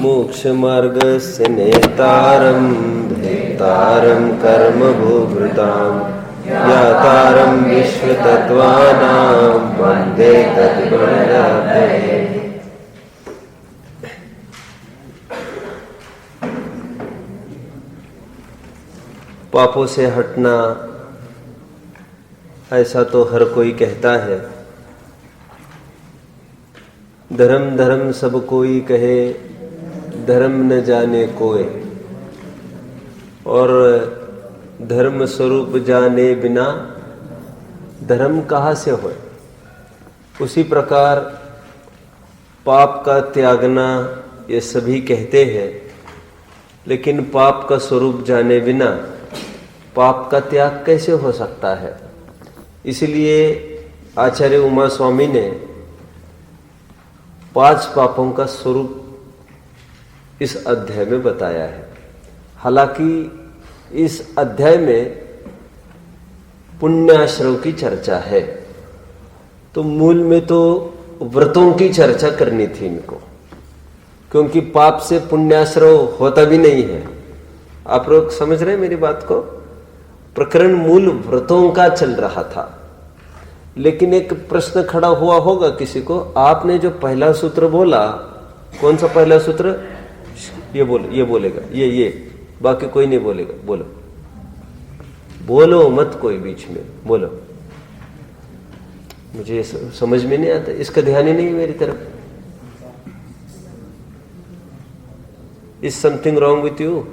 मोक्षमार्गस्य नेतारं भेतारं कर्मभूभृतां ज्ञातारं विश्वतत्त्वानां वन्दे तद्गुणराधये। पापों से हटना ऐसा तो हर कोई कहता है। धर्म धर्म सब कोई कहे, धर्म न जाने कोय। और धर्म स्वरूप जाने बिना धर्म कहाँ से होए। उसी प्रकार पाप का त्यागना ये सभी कहते हैं, लेकिन पाप का स्वरूप जाने बिना पाप का त्याग कैसे हो सकता है। इसलिए आचार्य उमा स्वामी ने 5 पापों का स्वरूप इस अध्याय में बताया है। हालांकि इस अध्याय में पुण्याश्रव की चर्चा है, तो मूल में तो व्रतों की चर्चा करनी थी इनको, क्योंकि पाप से पुण्याश्रव होता भी नहीं है। आप लोग समझ रहे हैं मेरी बात को। प्रकरण मूल व्रतों का चल रहा था, लेकिन एक प्रश्न खड़ा हुआ होगा किसी को, आपने जो पहला सूत्र बोला, कौन सा पहला सूत्र? ये बोलेगा, ये बाकी कोई नहीं बोलेगा। बोलो मत कोई बीच में, बोलो। मुझे समझ में नहीं आता, इसका ध्यान ही नहीं मेरी तरफ। Is something wrong with you?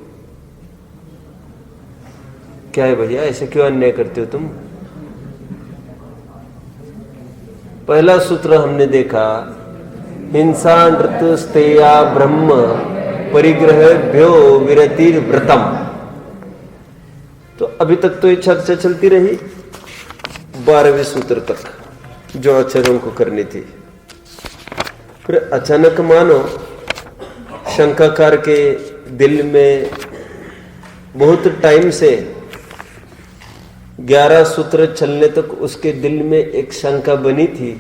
क्या है भैया, ऐसे क्यों अन्याय करते हो तुम? पहला सूत्र हमने देखा, हिंसा नृत्य स्तेया ब्रह्म परिग्रहभ्यो विरतिर व्रतम। तो अभी तक तो ये चर्चा चलती रही 12वें सूत्र तक, जो आचार्यों को करनी थी। फिर अचानक मानो शंकाकार के दिल में बहुत टाइम से 11 सूत्र चलने तक उसके दिल में एक शंका बनी थी,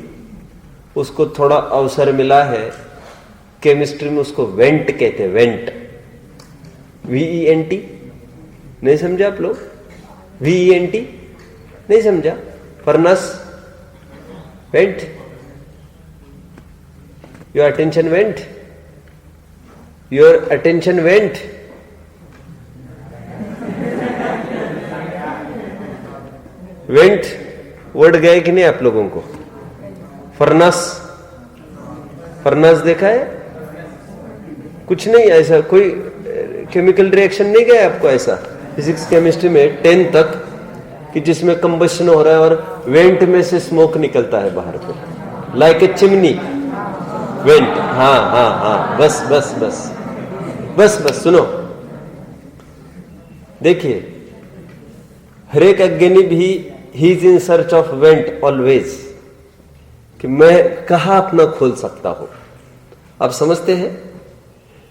उसको थोड़ा अवसर मिला है। केमिस्ट्री में उसको वेंट कहते हैं, वेंट, VENT। नहीं समझा आप लोग? VENT नहीं समझा? Furnace went, your attention went, your attention went. Went word गए कि नहीं आप लोगों को? फर्नस देखा है? कुछ नहीं, ऐसा कोई केमिकल रिएक्शन नहीं गया आपको ऐसा फिजिक्स केमिस्ट्री में 10 तक, कि जिसमें कंबशन हो रहा है और वेंट में से स्मोक निकलता है बाहर पे, लाइक ए चिमनी। वेंट, हाँ, बस सुनो। देखिए, हर एक अज्ञानी भी he is in search of went always, कि मैं कहाँ अपना खोल सकता हूं। आप समझते हैं?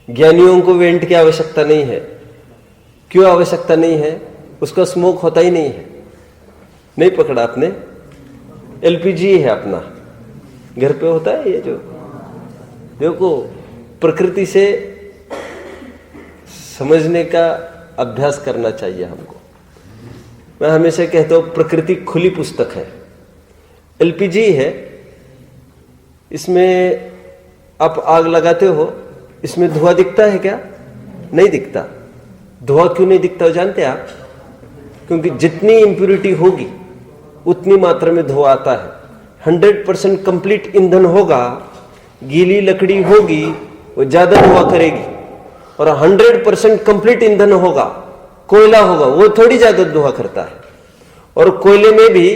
ज्ञानियों को वेंट की आवश्यकता नहीं है। क्यों आवश्यकता नहीं है? उसका स्मोक होता ही नहीं है। नहीं पकड़ा आपने? LPG है अपना, घर पे होता है ये। जो देखो, प्रकृति से समझने का अभ्यास करना चाहिए हमको। मैं हमेशा कहता हूं, प्रकृति खुली पुस्तक है। LPG है, इसमें आप आग लगाते हो, इसमें धुआं दिखता है क्या? नहीं दिखता। धुआं क्यों नहीं दिखता जानते आप? क्योंकि जितनी इंप्यूरिटी होगी उतनी मात्रा में धुआं आता है। 100% कंप्लीट ईंधन होगा, गीली लकड़ी होगी, वो ज्यादा धुआं करेगी। और 100% कंप्लीट ईंधन होगा, कोयला होगा, वो थोड़ी ज्यादा धुआं करता है। और कोयले में भी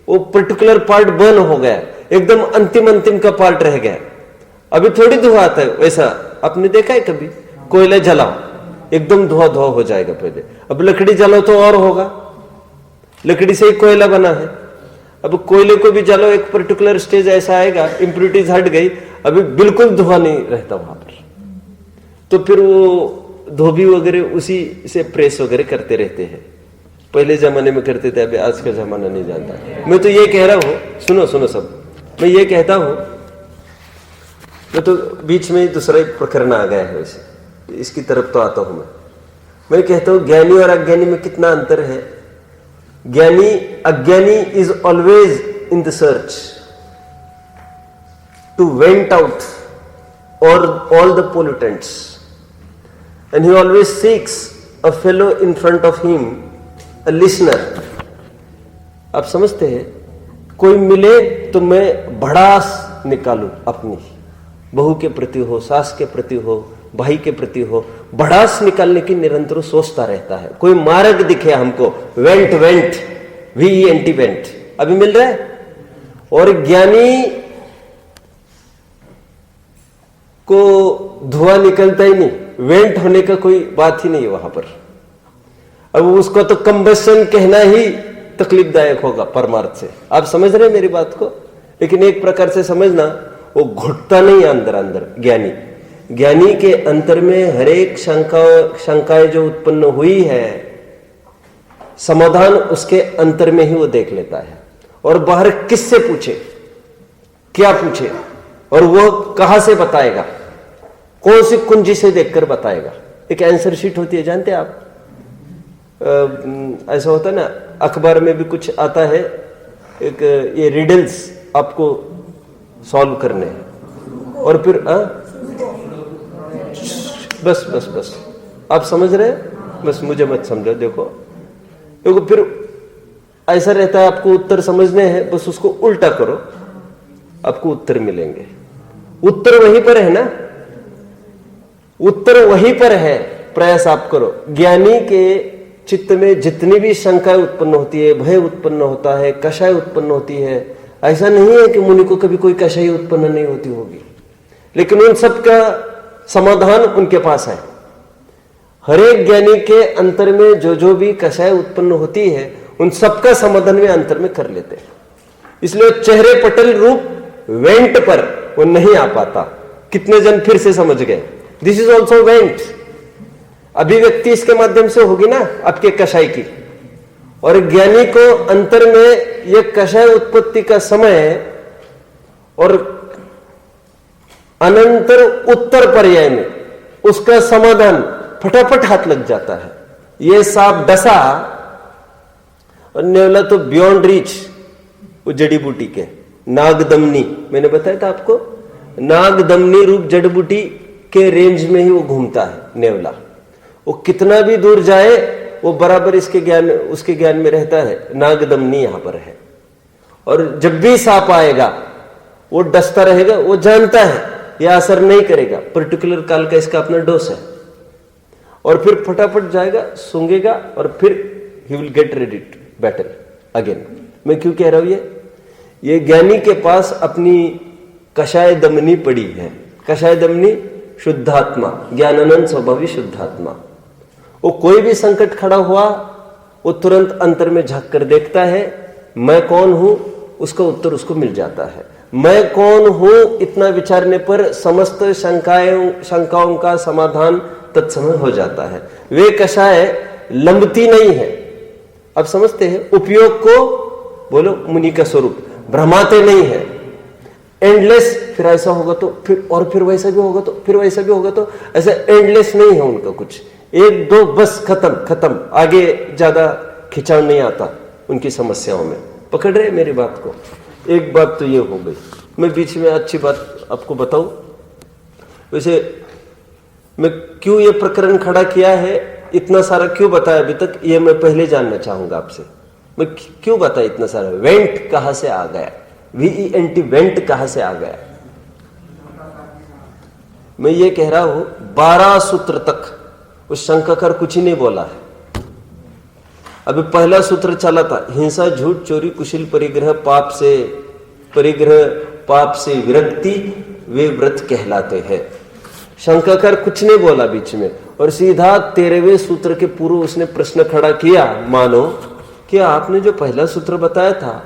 वो पर्टिकुलर पार्ट बर्न हो गया, एकदम अंतिम का पार्ट रह गया, अभी थोड़ी धुआं आता है। वैसा आपने देखा है कभी? कोयला जलाओ, एकदम धुआं हो जाएगा पहले। अब लकड़ी जलाओ तो और होगा, लकड़ी से ही कोयला बना है। अब कोयले को भी जलाओ, एक पर्टिकुलर स्टेज ऐसा आएगा, इंप्यूरिटीज हट गई, अभी बिल्कुल धुआं नहीं रहता वहां पर। तो फिर वो धोबी वगैरह उसी से प्रेस वगैरह करते रहते हैं। पहले जमाने में करते थे, अभी आज का जमाना नहीं जानता। मैं तो ये कह रहा हूं, सुनो सब, मैं ये कहता हूं मैं तो बीच में ही दूसरा एक प्रकरण आ गया है, वैसे इसकी तरफ तो आता हूं मैं कहता हूं ज्ञानी और अज्ञानी में कितना अंतर है। ज्ञानी अज्ञानी is always in the search to vent out और all the pollutants and he always seeks a fellow in front of him, a listener. आप समझते हैं, कोई मिले तो मैं भड़ास निकालूं अपनी, बहू के प्रति हो, सास के प्रति हो, भाई के प्रति हो, भड़ास निकालने की निरंतर सोचता रहता है। कोई मार्ग दिखे हमको, वेंट वेंट VENT वेंट, अभी मिल रहा है। और ज्ञानी को धुआं निकलता ही नहीं, वेंट होने का कोई बात ही नहीं है वहां पर। अब उसको तो कंबशन कहना ही तकलीफदायक होगा परमार्थ से। आप समझ रहे हैं मेरी बात को? लेकिन एक प्रकार से समझना, वो घुटता नहीं अंदर अंदर। ज्ञानी के अंतर में हर एक शंकाएं जो उत्पन्न हुई है, समाधान उसके अंतर में ही वो देख लेता है। और बाहर किससे पूछे, क्या पूछे, और वो कहां से बताएगा, कौन सी कुंजी से देखकर बताएगा। एक आंसर शीट होती है, जानते हैं आप? ऐसा होता है ना, अखबार में भी कुछ आता है, एक ये रिडल्स आपको सॉल्व करने हैं, और फिर बस आप समझ रहे हैं, बस मुझे मत समझो। देखो फिर ऐसा रहता है, आपको उत्तर समझने हैं, बस उसको उल्टा करो, आपको उत्तर मिलेंगे। उत्तर वहीं पर है ना, उत्तर वहीं पर है, प्रयास आप करो। ज्ञानी के चित्त में जितनी भी शंकाएं उत्पन्न होती है, भय उत्पन्न होता है, कषाय उत्पन्न होती है, ऐसा नहीं है कि मुनि को कभी कोई कषाय उत्पन्न नहीं होती होगी, लेकिन उन सब का समाधान उनके पास है। हर एक ज्ञानी के अंतर में जो भी कषाय उत्पन्न होती है, उन सबका समाधान में अंतर में कर लेते हैं। इसलिए चेहरे पटल रूप वेंट पर वो नहीं आ पाता। कितने जन फिर से समझ गए? This is also went. अभिव्यक्ति इसके माध्यम से होगी ना आपके कषाय की। और ज्ञानी को अंतर में यह कषाय उत्पत्ति का समय और अनंतर उत्तर पर्याय में उसका समाधान फटाफट हाथ लग जाता है। ये सांप डसा और नेवला तो बियॉन्ड रीच, वो जड़ी बूटी के नागदमनी, मैंने बताया था आपको, नागदमनी रूप जड़ी बूटी के रेंज में ही वो घूमता है नेवला। वो कितना भी दूर जाए वो बराबर इसके ज्ञान उसके ज्ञान में रहता है। नागदमनी यहां पर है, और जब भी सांप आएगा वो डसता रहेगा, वो जानता है यह असर नहीं करेगा, पर्टिकुलर काल का इसका अपना डोज है, और फिर फटाफट जाएगा, सूंघेगा, और फिर he will get ready to battle again. मैं क्यों कह रहा हूं ये ज्ञानी के पास अपनी कषाय दमनी पड़ी है। कषाय दमनी शुद्धात्मा, ज्ञानानंद स्वभावी शुद्धात्मा। वो कोई भी संकट खड़ा हुआ, वो तुरंत अंतर में झांक कर देखता है, मैं कौन हूं, उसका उत्तर उसको मिल जाता है। मैं कौन हूं इतना विचारने पर समस्त शंकाओं का समाधान तत्समय हो जाता है। वे कषाय लंबती नहीं है। अब समझते हैं, उपयोग को बोलो मुनि का स्वरूप, भ्रमाते नहीं है, एंडलेस। फिर ऐसा होगा तो फिर, और फिर वैसा भी होगा तो फिर वैसा भी होगा तो, ऐसा एंडलेस नहीं है उनका कुछ। एक दो बस खत्म, आगे ज्यादा खिंचाव नहीं आता उनकी समस्याओं में। पकड़ रहे मेरी बात को? एक बात तो ये हो गई। मैं बीच में अच्छी बात आपको बताऊं, वैसे मैं क्यों ये प्रकरण खड़ा किया है, इतना सारा क्यों बताया अभी तक, ये मैं पहले जानना चाहूंगा आपसे। मैं क्यों बताया इतना सारा? वेंट कहां से आ गया, VENT वेंट कहां से आ गया? मैं ये कह रहा हूं 12 सूत्र तक उस शंकाकार कुछ ही नहीं बोला है। अभी पहला सूत्र चला था, हिंसा, झूठ, चोरी, कुशील परिग्रह, पाप से परिग्रह, पाप से विरक्ति, वे व्रत कहलाते हैं। शंकाकार कुछ नहीं बोला बीच में, और सीधा 13वें सूत्र के पूर्व उसने प्रश्न खड़ा किया, मानो कि आपने जो पहला सूत्र बताया था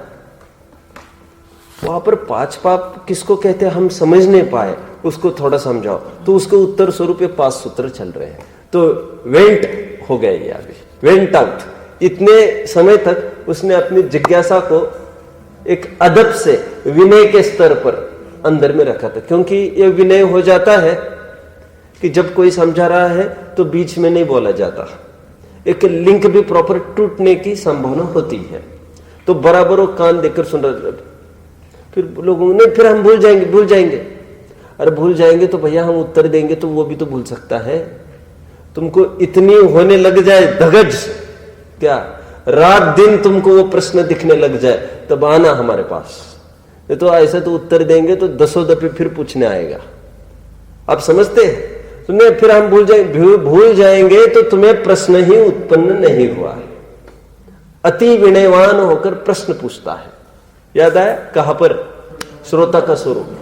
वहां पर 5 पाप किसको कहते हैं हम समझ नहीं पाए, उसको थोड़ा समझाओ। तो उसके उत्तर स्वरूप 5 सूत्र चल रहे हैं। तो वेंट हो गया ये, अभी वेंट आउट। इतने समय तक उसने अपनी जिज्ञासा को एक अदब से, विनय के स्तर पर अंदर में रखा था, क्योंकि ये विनय हो जाता है कि जब कोई समझा रहा है तो बीच में नहीं बोला जाता, एक लिंक भी प्रॉपर टूटने की संभावना होती है। तो बराबर वो कान देकर सुन रहे, फिर लोगों ने फिर हम भूल जाएंगे। अरे भूल जाएंगे तो भैया हम उत्तर देंगे तो वो भी तो भूल सकता है। तुमको इतनी होने लग जाए धगज, क्या रात दिन तुमको वो प्रश्न दिखने लग जाए, तब आना हमारे पास। ये तो ऐसा तो उत्तर देंगे तो 10 दफे फिर पूछने आएगा। आप समझते हैं? तो नहीं, फिर हम भूल जाएंगे तो तुम्हें प्रश्न ही उत्पन्न नहीं हुआ है। अति विनयवान होकर प्रश्न पूछता है। याद आया कहां पर? श्रोता का स्वरूप।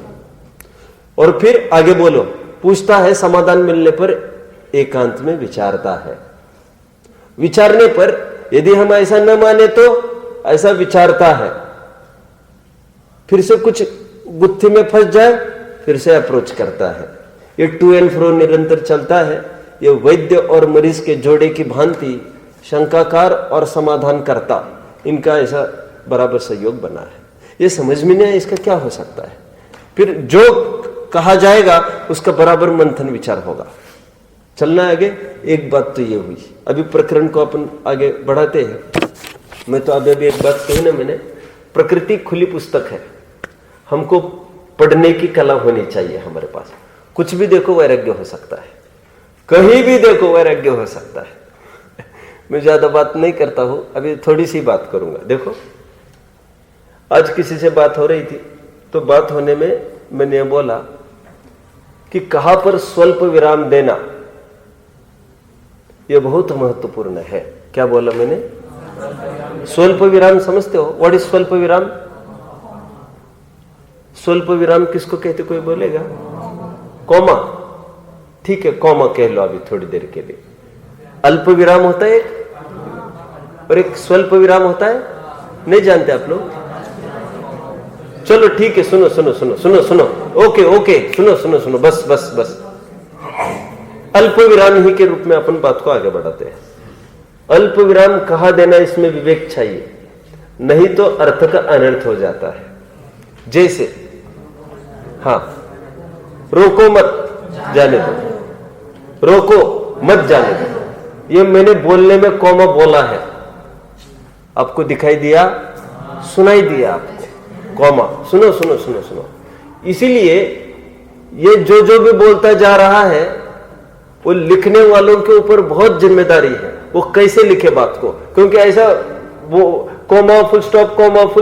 और फिर आगे बोलो, पूछता है, समाधान मिलने पर एकांत में विचारता है। विचारने पर यदि हम ऐसा न माने तो ऐसा विचारता है, फिर से कुछ गुत्थी में फंस जाए फिर से अप्रोच करता है। ये टू एंड फ्रो निरंतर चलता है। ये वैद्य और मरीज के जोड़े की भांति शंकाकार और समाधान करता, इनका ऐसा बराबर सहयोग बना है। ये समझ में नहीं, इसका क्या हो सकता है। फिर जो कहा जाएगा उसका बराबर मंथन विचार होगा। चलना आगे। एक बात तो ये हुई, अभी प्रकरण को अपन आगे बढ़ाते हैं। मैं तो अभी एक बात कही ना मैंने, प्रकृति खुली पुस्तक है, हमको पढ़ने की कला होनी चाहिए हमारे पास। कुछ भी देखो वैराग्य हो सकता है, कहीं भी देखो वैराग्य हो सकता है। मैं ज्यादा बात नहीं करता हूं, अभी थोड़ी सी बात करूंगा। देखो, आज किसी से बात हो रही थी तो बात होने में मैंने बोला कि कहां पर स्वल्प विराम देना यह बहुत महत्वपूर्ण है। क्या बोला मैंने? स्वल्प विराम समझते हो? व्हाट इज स्वल्प विराम? स्वल्प विराम किसको कहते, कोई बोलेगा? कॉमा, ठीक है, कॉमा कह लो अभी थोड़ी देर के लिए। अल्प विराम होता है एक, और एक स्वल्प विराम होता है। नहीं जानते आप लोग? चलो ठीक है, सुनो सुनो सुनो सुनो सुनो, ओके ओके, सुनो सुनो सुनो, बस बस बस। अल्प विराम ही के रूप में अपन बात को आगे बढ़ाते हैं। अल्प विराम कहा देना, इसमें विवेक चाहिए, नहीं तो अर्थ का अनर्थ हो जाता है। जैसे, हाँ, रोको मत जाने दो, रोको मत जाने दो, ये मैंने बोलने में कॉमा बोला है, आपको दिखाई दिया, सुनाई दिया आपको कॉमा, सुनो सुनो सुनो सुनो। इसीलिए ये जो भी बोलता जा रहा है वो लिखने वालों के ऊपर बहुत जिम्मेदारी है, वो कैसे लिखे बात को। क्योंकि ऐसा वो comma full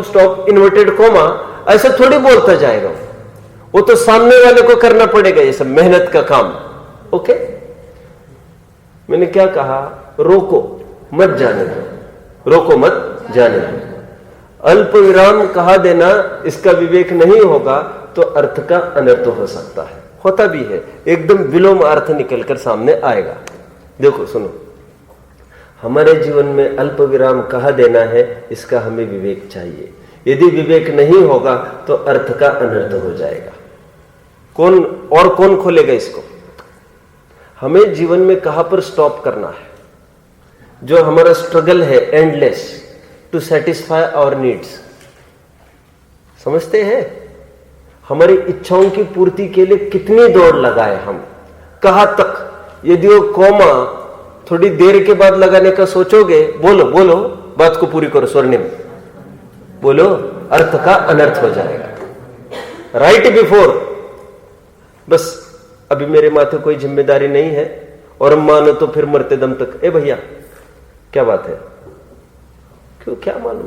stop inverted comma ऐसा थोड़ी बोलता जाएगा, वो तो सामने वाले को करना पड़ेगा ये सब मेहनत का काम। ओके, मैंने क्या कहा? रोको मत जाने दो, रोको मत जाने दो। अल्प विराम कहा देना, इसका विवेक नहीं होगा तो अर्थ का अनर्थ हो सकता है, होता भी है, एकदम विलोम अर्थ निकलकर सामने आएगा। देखो सुनो, हमारे जीवन में अल्प विराम कहा देना है, इसका हमें विवेक चाहिए। यदि विवेक नहीं होगा तो अर्थ का अनर्थ हो जाएगा। कौन खोलेगा इसको? हमें जीवन में कहां पर स्टॉप करना है? जो हमारा स्ट्रगल है endless to satisfy our needs, समझते हैं? हमारी इच्छाओं की पूर्ति के लिए कितनी दौड़ लगाए हम, कहां तक? यदि वो कॉमा थोड़ी देर के बाद लगाने का सोचोगे, बोलो बोलो, बात को पूरी करो, स्वर्णिम बोलो, अर्थ का अनर्थ हो जाएगा। राइट बिफोर, बस अभी मेरे माथे कोई जिम्मेदारी नहीं है और मानो तो फिर मरते दम तक, ए भैया क्या बात है, क्यों, क्या मालूम,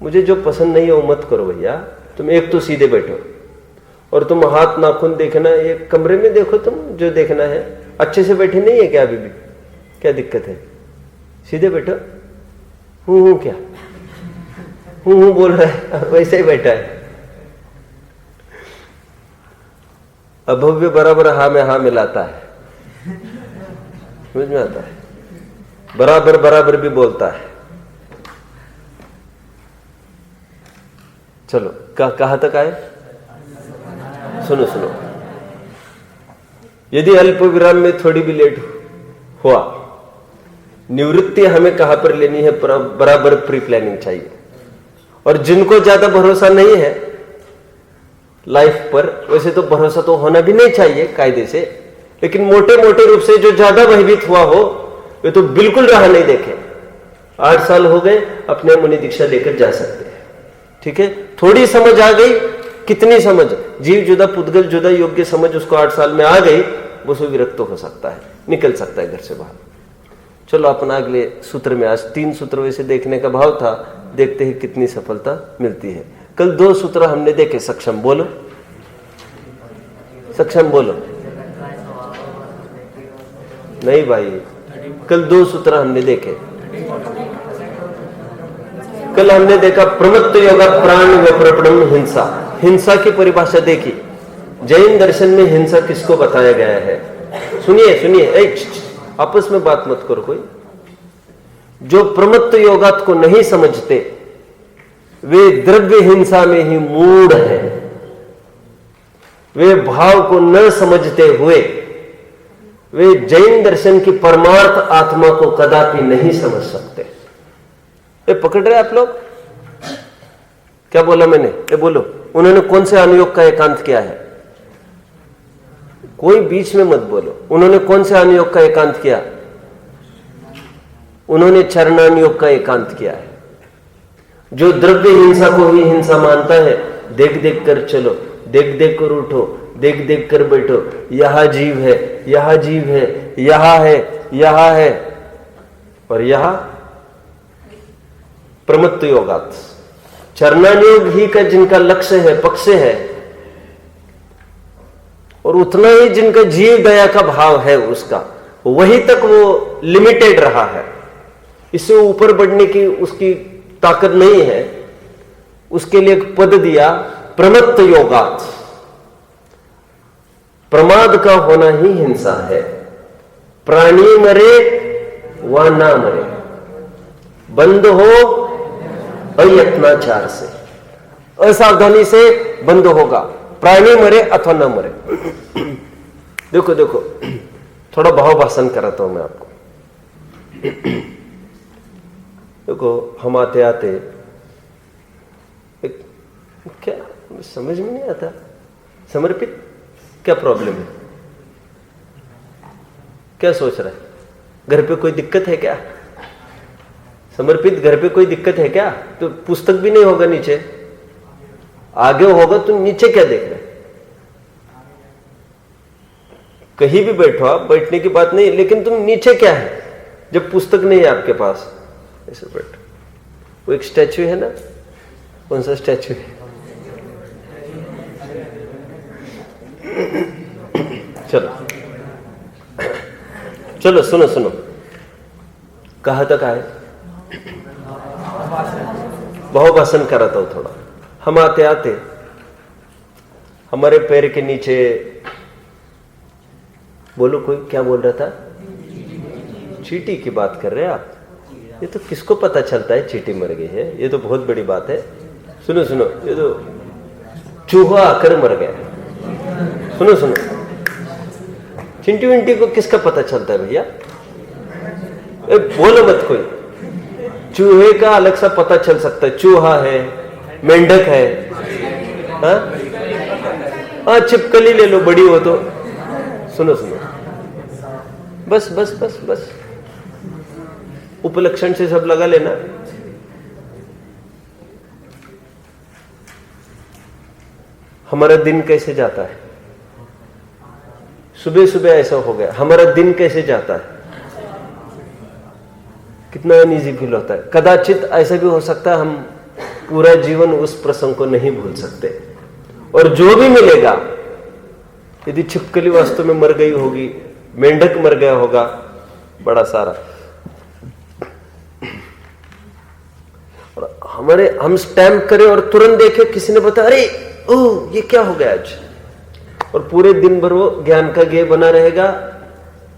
मुझे जो पसंद नहीं है वो मत करो भैया। तुम एक तो सीधे बैठो और तुम हाथ नाखून देखना, ये कमरे में देखो, तुम जो देखना है। अच्छे से बैठे नहीं है क्या अभी भी? क्या दिक्कत है? सीधे बैठो। हूं क्या हूं बोल रहा है, वैसे ही बैठा है। अभव्य बराबर हा में हा मिलाता है, समझ में आता है? बराबर बराबर भी बोलता है। चलो कहां तक आए? सुनो सुनो, यदि अल्प विराम में थोड़ी भी लेट हुआ, निवृत्ति हमें कहां पर लेनी है? बराबर प्री प्लानिंग चाहिए। और जिनको ज्यादा भरोसा नहीं है लाइफ पर। वैसे तो भरोसा तो होना भी नहीं चाहिए कायदे से, लेकिन मोटे मोटे रूप से जो ज्यादा भयभीत हुआ हो वे तो बिल्कुल राह नहीं देखे। 8 साल हो गए, अपने मुनि दीक्षा लेकर जा सकते हैं। ठीक है, थोड़ी समझ आ गई, कितनी समझ, जीव जुदा पुद्गल जुदा योग्य समझ उसको 8 साल में आ गई, वो सो विरक्त हो सकता है, निकल सकता है घर से बाहर। चलो अपना अगले सूत्र में, आज 3 सूत्र वैसे देखने का भाव था, देखते हैं कितनी सफलता मिलती है। कल 2 सूत्र हमने देखे, सक्षम बोलो, सक्षम बोलो। नहीं भाई, कल 2 सूत्र हमने देखे। कल हमने देखा प्रमत्त योगा प्राण व्यप्रपणम हिंसा। हिंसा की परिभाषा देखी, जैन दर्शन में हिंसा किसको बताया गया है। सुनिए सुनिए, आपस में बात मत करो कोई। जो प्रमत्त योगात को नहीं समझते वे द्रव्य हिंसा में ही मूढ़ है। वे भाव को न समझते हुए वे जैन दर्शन की परमार्थ आत्मा को कदापि नहीं समझ सकते। ये पकड़ रहे आप लोग? क्या बोला मैंने? ये बोलो, उन्होंने कौन से अनुयोग का एकांत किया है? कोई बीच में मत बोलो। उन्होंने कौन से अनुयोग का एकांत किया? उन्होंने चरणानुयोग का एकांत किया है। जो द्रव्य हिंसा को ही हिंसा मानता है, देख देख कर चलो, देख देख कर उठो, देख देख कर बैठो, यहां जीव है, यहां जीव है, यहां है, यहां है, और यहां प्रमत्त योगात। चरणानुयोग ही का जिनका लक्ष्य है, पक्ष है, और उतना ही जिनका जीव दया का भाव है उसका, वही तक वो लिमिटेड रहा है। इससे ऊपर बढ़ने की उसकी ताकत नहीं है। उसके लिए एक पद दिया, प्रमत्त योगात। प्रमाद का होना ही हिंसा है। प्राणी मरे व ना मरे, बंद हो अयत्नाचार से, असावधानी से बंद होगा। प्राणी मरे अथवा न मरे। देखो देखो, थोड़ा भाव भाषण कराता हूं मैं आपको। देखो, हम आते आते क्या समझ में नहीं आता, समर्पित क्या प्रॉब्लम है, क्या सोच रहा है? घर पे कोई दिक्कत है क्या? समर्पित, घर पे कोई दिक्कत है क्या? तो पुस्तक भी नहीं होगा नीचे, आगे होगा, तुम नीचे क्या देख रहे? कहीं भी बैठो आप, बैठने की बात नहीं, लेकिन तुम नीचे क्या है जब पुस्तक नहीं है आपके पास? ऐसे बैठो। वो एक स्टैचू है ना, कौन सा स्टैचू है? चलो चलो, सुनो सुनो, कहा तक आए? भाव भाषण कराता हूं थोड़ा। हम आते आते हमारे पैर के नीचे, बोलो कोई क्या बोल रहा था? चींटी की बात कर रहे हैं आप? ये तो किसको पता चलता है चींटी मर गई है? ये तो बहुत बड़ी बात है। सुनो सुनो, ये तो चूहा आकर मर गया। सुनो सुनो, चिंटी विंटी को किसका पता चलता है भैया? बोलो मत कोई। चूहे का अलग सा पता चल सकता है, चूहा है, मेंढक है, हाँ छिपकली ले लो, बड़ी हो तो। सुनो सुनो, बस बस बस बस, उपलक्षण से सब लगा लेना। हमारा दिन कैसे जाता है? सुबह सुबह ऐसा हो गया, हमारा दिन कैसे जाता है? कितना अनईजी फील होता है। कदाचित ऐसा भी हो सकता है हम पूरा जीवन उस प्रसंग को नहीं भूल सकते, और जो भी मिलेगा, यदि छिपकली वास्तव में मर गई होगी, मेंढक मर गया होगा, बड़ा सारा, और हम स्टैम्प करें और तुरंत देखें किसी ने बताया, अरे ओह ये क्या हो गया आज, और पूरे दिन भर वो ज्ञान का गेय बना रहेगा,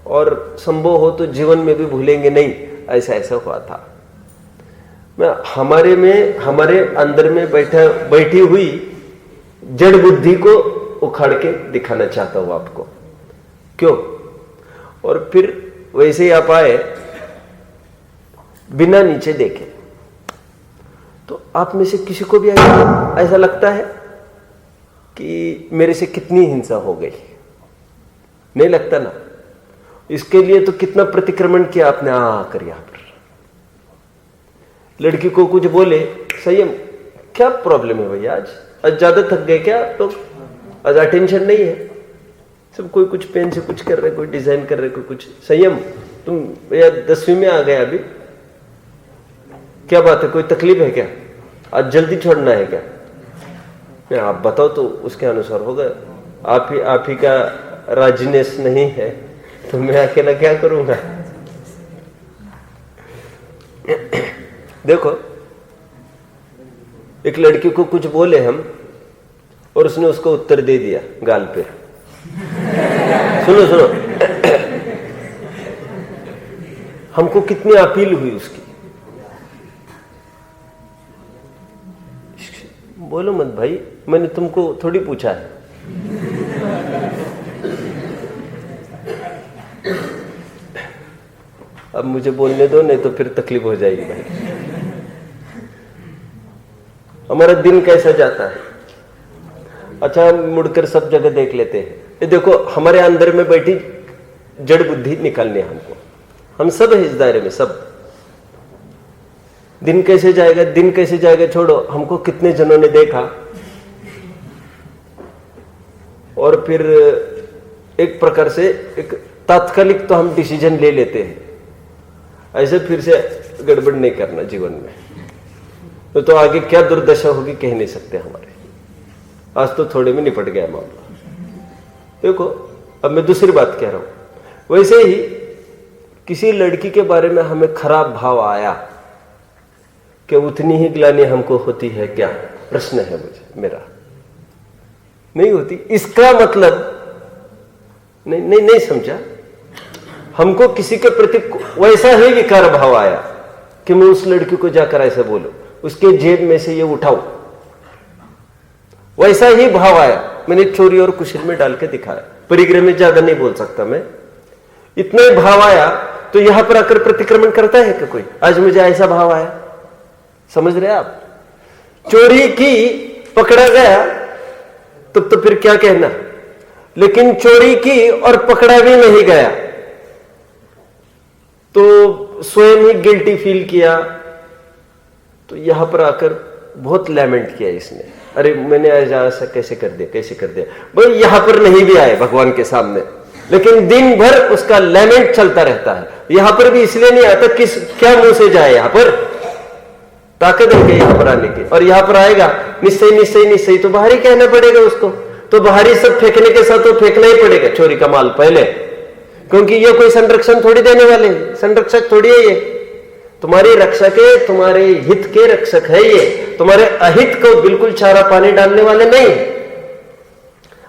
और संभव हो तो जीवन में भी भूलेंगे नहीं, ऐसा ऐसा हुआ था। मैं हमारे अंदर में बैठी हुई जड़ बुद्धि को उखाड़ के दिखाना चाहता हूं आपको। क्यों? और फिर वैसे ही आप आए बिना नीचे देखे, तो आप में से किसी को भी ऐसा लगता है? कि मेरे से कितनी हिंसा हो गई, नहीं लगता ना? इसके लिए तो कितना प्रतिक्रमण किया आपने आकर यहां पर। लड़की को कुछ बोले, संयम, क्या प्रॉब्लम है भैया, आज ज्यादा थक गए क्या आप लोग? आज अटेंशन नहीं है, सब कोई कुछ पेन से कुछ कर रहे, कोई डिजाइन कर रहे, कोई कुछ। संयम, तुम भैया 10वीं में आ गए अभी, क्या बात है, कोई तकलीफ है क्या? आज जल्दी छोड़ना है क्या? आप बताओ तो उसके अनुसार होगा। आप ही का राजनेस नहीं है तो मैं अकेला क्या करूंगा? देखो, एक लड़की को कुछ बोले हम और उसने उसको उत्तर दे दिया गाल पे। सुनो सुनो, हमको कितनी अपील हुई उसकी। बोलो मत भाई, मैंने तुमको थोड़ी पूछा है। अब मुझे बोलने दो, नहीं तो फिर तकलीफ हो जाएगी भाई। हमारा दिन कैसा जाता है? अच्छा, मुड़कर सब जगह देख लेते हैं। ये देखो, हमारे अंदर में बैठी जड़ बुद्धि निकालनी है हमको। हम सब है इस दायरे में, सब। दिन कैसे जाएगा, दिन कैसे जाएगा छोड़ो, हमको कितने जनों ने देखा और फिर एक प्रकार से एक तात्कालिक तो हम डिसीजन ले लेते हैं। ऐसे फिर से गड़बड़ नहीं करना जीवन में, तो आगे क्या दुर्दशा होगी कह नहीं सकते हमारे। आज तो थोड़े में निपट गया मामला। देखो, अब मैं दूसरी बात कह रहा हूं। वैसे ही किसी लड़की के बारे में हमें खराब भाव आया, क्या उतनी ही ग्लानि हमको होती है क्या? प्रश्न है मुझे, मेरा। नहीं होती। इसका मतलब नहीं समझा। हमको किसी के प्रति वैसा ही विकार भाव आया कि मैं उस लड़की को जाकर ऐसे बोलूं, उसके जेब में से ये उठाऊं, वैसा ही भाव आया। मैंने चोरी और कुशल में डाल के दिखाया। परिग्रह में ज्यादा नहीं बोल सकता मैं। इतना ही भाव आया तो यहां पर आकर प्रतिक्रमण करता है क्या कोई? आज मुझे ऐसा भाव आया, समझ रहे आप? चोरी की, पकड़ा गया तब तो फिर क्या कहना। लेकिन चोरी की और पकड़ा भी नहीं गया तो स्वयं ही गिल्टी फील किया। तो यहां पर आकर बहुत लैमेंट किया इसने, अरे मैंने ऐसा कैसे कर दिया, कैसे कर दिया। भाई यहां पर नहीं भी आए भगवान के सामने, लेकिन दिन भर उसका लैमेंट चलता रहता है। यहां पर भी इसलिए नहीं आता, क्या मुंह से जाए, यहां पर ताकत है यहां पर आने की। और यहां पर आएगा निश्चय निश्चय निश्चय, तो बाहर ही कहना पड़ेगा उसको। तो बाहरी सब फेंकने के साथ तो फेंकना ही पड़ेगा चोरी का माल पहले, क्योंकि ये कोई संरक्षण थोड़ी देने वाले, संरक्षक थोड़ी है ये। तुम्हारी रक्षक है, तुम्हारे हित के रक्षक है ये, तुम्हारे अहित को बिल्कुल चारा पानी डालने वाले नहीं।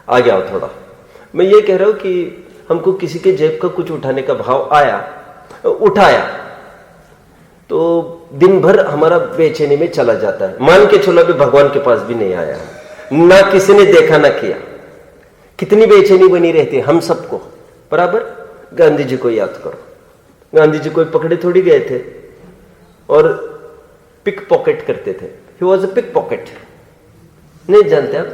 आगे आओ थोड़ा। मैं ये कह रहा हूं कि हमको किसी के जेब का कुछ उठाने का भाव आया, उठाया तो दिन भर हमारा बेचैनी में चला जाता है। मान के चलो भी भगवान के पास भी नहीं आया, ना किसी ने देखा ना किया, कितनी बेचैनी बनी रहती है हम सबको। बराबर गांधी जी को याद करो। गांधी जी कोई पकड़े थोड़ी गए थे और पिक पॉकेट करते थे। He was a pickpocket, नहीं जानते आप?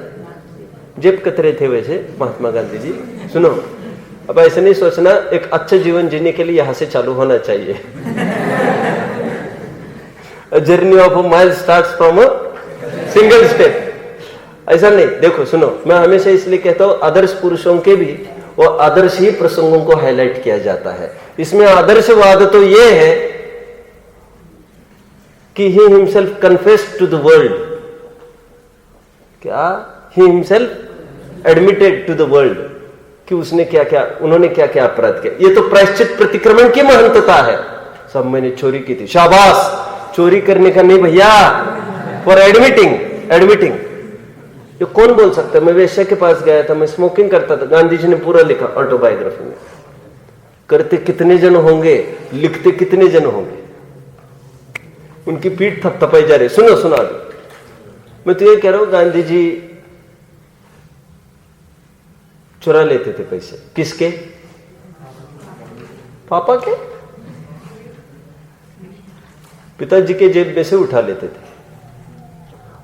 जेब कतरे थे वैसे महात्मा गांधी जी। सुनो, अब ऐसे नहीं सोचना एक अच्छा जीवन जीने के लिए यहां से चालू होना चाहिए। Journey of a mile starts from a single step. ऐसा नहीं। देखो सुनो, मैं हमेशा इसलिए कहता हूं आदर्श पुरुषों के भी वो आदर्श ही प्रसंगों को हाईलाइट किया जाता है। इसमें आदर्शवाद तो ये है कि he himself confessed to the world. क्या? He himself admitted to the world कि उसने क्या क्या, उन्होंने क्या क्या अपराध किया। ये तो प्रायश्चित प्रतिक्रमण की महत्वता है। सब मैंने चोरी की थी, शाबाश। चोरी करने का नहीं भैया, फॉर एडमिटिंग। ये कौन बोल सकता है? मैं वेश्या के पास गया था, मैं स्मोकिंग करता था। गांधी जी ने पूरा लिखा ऑटोबायोग्राफी में। करते कितने जन होंगे, लिखते कितने जन होंगे, उनकी पीठ थपथपाई जा रही। सुनो सुना दो, मैं तो ये कह रहा हूं गांधी जी चुरा लेते थे पैसे। किसके? पापा के, पिताजी के जेब में से उठा लेते थे।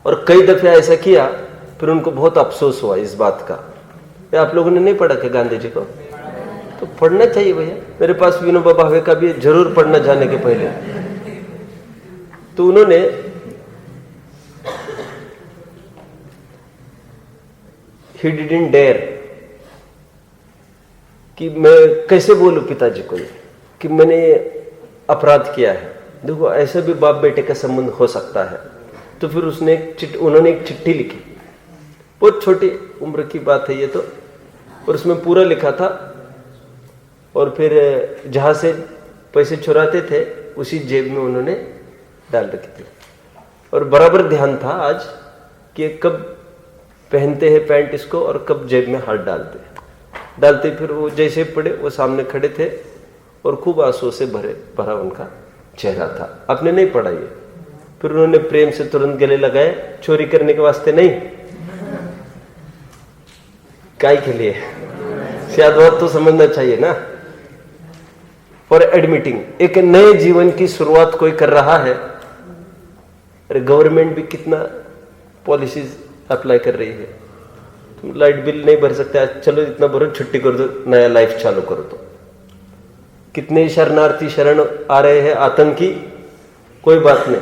और कई दफे ऐसा किया फिर उनको बहुत अफसोस हुआ इस बात का। ये आप लोगों ने नहीं पढ़ा क्या गांधी जी को? तो पढ़ना चाहिए भैया। मेरे पास विनोबा भावे का भी जरूर पढ़ना जाने के पहले। तो उन्होंने ही डिडंट डेयर कि मैं कैसे बोलूं पिताजी को ये कि मैंने अपराध किया है। देखो ऐसा भी बाप बेटे का संबंध हो सकता है। तो फिर उन्होंने एक चिट्ठी लिखी, बहुत छोटी उम्र की बात है ये तो, और उसमें पूरा लिखा था। और फिर जहां से पैसे चुराते थे उसी जेब में उन्होंने डाल रखी थी। और बराबर ध्यान था आज कि कब पहनते हैं पैंट इसको और कब जेब में हाथ डालते। फिर वो जैसे पड़े वो सामने खड़े थे और खूब आंसुओं से भरा उनका चेहरा था। आपने नहीं पढ़ा ये? फिर उन्होंने प्रेम से तुरंत गले लगाए, चोरी करने के वास्ते नहीं, काय के लिए, शायद बात तो समझना चाहिए ना। फॉर एडमिटिंग, एक नए जीवन की शुरुआत कोई कर रहा है। अरे गवर्नमेंट भी कितना पॉलिसीज अप्लाई कर रही है। तुम लाइट बिल नहीं भर सकते, आज चलो इतना भरो, छुट्टी कर दो, नया लाइफ चालू करो। तो कितने शरणार्थी शरण आ रहे हैं, आतंकी, कोई बात नहीं,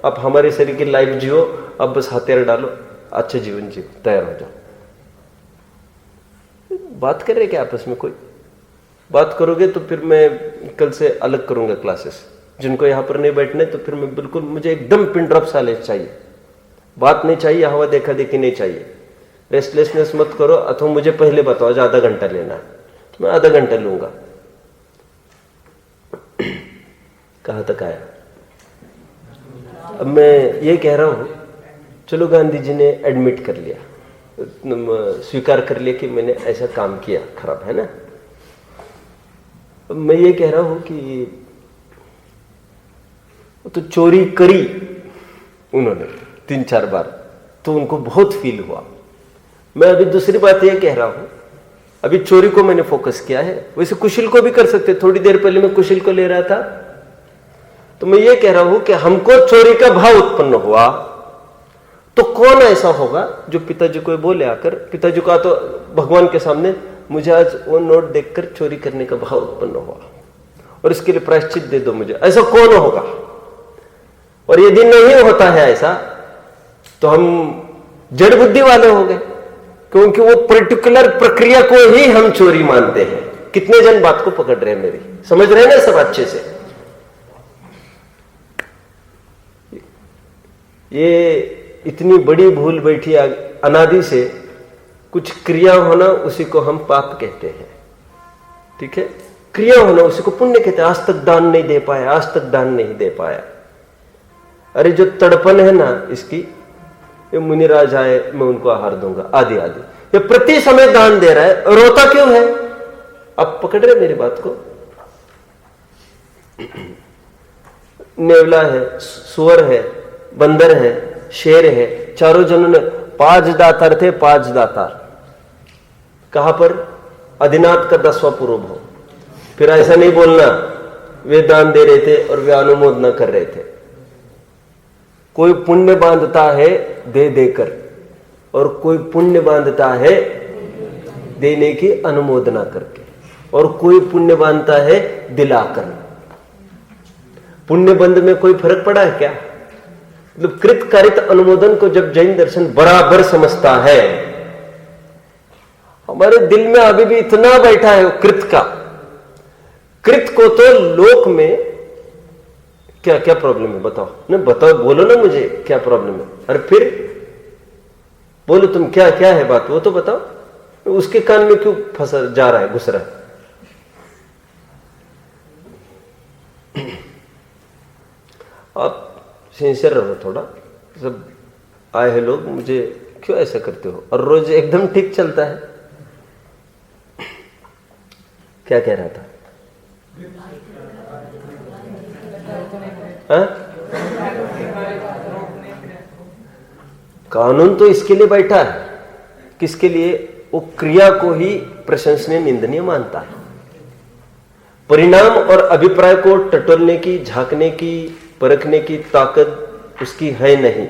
अब हमारे शरीर की लाइफ जियो, अब बस हथियार डालो, अच्छा जीवन जियो, तैयार हो जाओ। बात कर रहे क्या आपस में? कोई बात करोगे तो फिर मैं कल से अलग करूंगा क्लासेस। जिनको यहां पर नहीं बैठने तो फिर मैं बिल्कुल, मुझे एकदम पिन ड्रॉप साइलेंस चाहिए। बात नहीं चाहिए, हवा देखा देखी नहीं चाहिए, रेस्टलेसनेस मत करो। अथवा मुझे पहले बताओ आज आधा घंटा लेना है तो मैं आधा घंटा लूंगा। कहां तक आया? अब मैं ये कह रहा हूं, चलो गांधी जी ने एडमिट कर लिया, स्वीकार कर लिया कि मैंने ऐसा काम किया खराब, है ना। अब मैं ये कह रहा हूं कि तो चोरी करी उन्होंने 3-4 बार, तो उनको बहुत फील हुआ। मैं अभी दूसरी बात ये कह रहा हूं, अभी चोरी को मैंने फोकस किया है, वैसे कुशल को भी कर सकते। थोड़ी देर पहले मैं कुशल को ले रहा था, तो मैं ये कह रहा हूं कि हमको चोरी का भाव उत्पन्न हुआ, तो कौन ऐसा होगा जो पिताजी को बोले आकर, पिताजी का तो भगवान के सामने, मुझे आज वो नोट देखकर चोरी करने का भाव उत्पन्न हुआ और इसके लिए प्रायश्चित दे दो मुझे, ऐसा कौन होगा? और यदि नहीं होता है ऐसा, तो हम जड़ बुद्धि वाले हो गए, क्योंकि वो पर्टिकुलर प्रक्रिया को ही हम चोरी मानते हैं। कितने जन बात को पकड़ रहे हैं मेरी? समझ रहे हैं ना सब अच्छे से? ये इतनी बड़ी भूल बैठी अनादि से, कुछ क्रिया होना उसी को हम पाप कहते हैं, ठीक है। क्रिया होना उसी को पुण्य कहते हैं। आज तक दान नहीं दे पाया, आज तक दान नहीं दे पाया, अरे जो तड़पन है ना इसकी, ये मुनिराज आए मैं उनको आहार दूंगा, आदि आदि, ये प्रति समय दान दे रहा है, रोता क्यों है? आप पकड़ रहे मेरी बात को? नेवला है, सुअर है, बंदर है, शेर है, चारों जनों ने 5 दातार थे, 5 दातार कहां पर? आदिनाथ का 10वां पूर्व भाव। फिर ऐसा नहीं बोलना वे दान दे रहे थे और वे अनुमोदना कर रहे थे। कोई पुण्य बांधता है दे देकर, और कोई पुण्य बांधता है देने की अनुमोदना करके, और कोई पुण्य बांधता है दिलाकर। पुण्य बंध में कोई फर्क पड़ा है क्या? मतलब कृत कारित अनुमोदन को जब जैन दर्शन बराबर समझता है, हमारे दिल में अभी भी इतना बैठा है कृत का। कृत को तो लोक में क्या क्या प्रॉब्लम है बताओ ना, बताओ, बोलो ना मुझे क्या प्रॉब्लम है। अरे फिर बोलो तुम, क्या क्या है बात, वो तो बताओ। उसके कान में क्यों फंसा जा रहा है, घुस रहा है? आप सिंसियर रहो थोड़ा। सब आए हैं लोग, मुझे क्यों ऐसा करते हो? और रोज एकदम ठीक चलता है। क्या कह रहा था? हाँ? कानून तो इसके लिए बैठा है, किसके लिए? वो क्रिया को ही प्रशंसनीय निंदनीय मानता है। परिणाम और अभिप्राय को टटोलने की, झांकने की, परखने की ताकत उसकी है नहीं।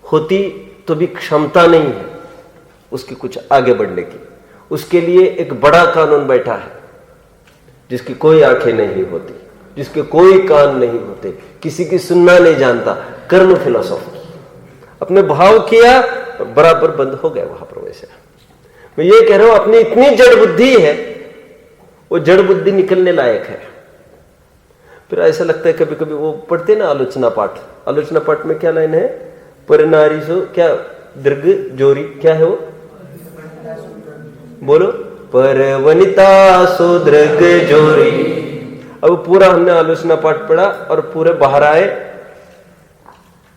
होती तो भी क्षमता नहीं है उसकी कुछ आगे बढ़ने की। उसके लिए एक बड़ा कानून बैठा है, जिसकी कोई आंखें नहीं होती, जिसके कोई कान नहीं होते, किसी की सुनना नहीं जानता, कर्म फिलोसॉफी। अपने भाव किया बराबर बंद हो गया वहां पर। वैसे मैं ये कह रहा हूं, अपनी इतनी जड़ बुद्धि है, वो जड़ बुद्धि निकलने लायक है। फिर ऐसा लगता है कभी कभी, वो पढ़ते ना आलोचना पाठ, आलोचना पाठ में क्या लाइन है, परनारी सो क्या दीर्घ जोरी, क्या है वो, बोलो, पर वनिता सो दीर्घ जोरी। अब पूरा हमने आलोचना पाठ पढ़ा और पूरे बाहर आए,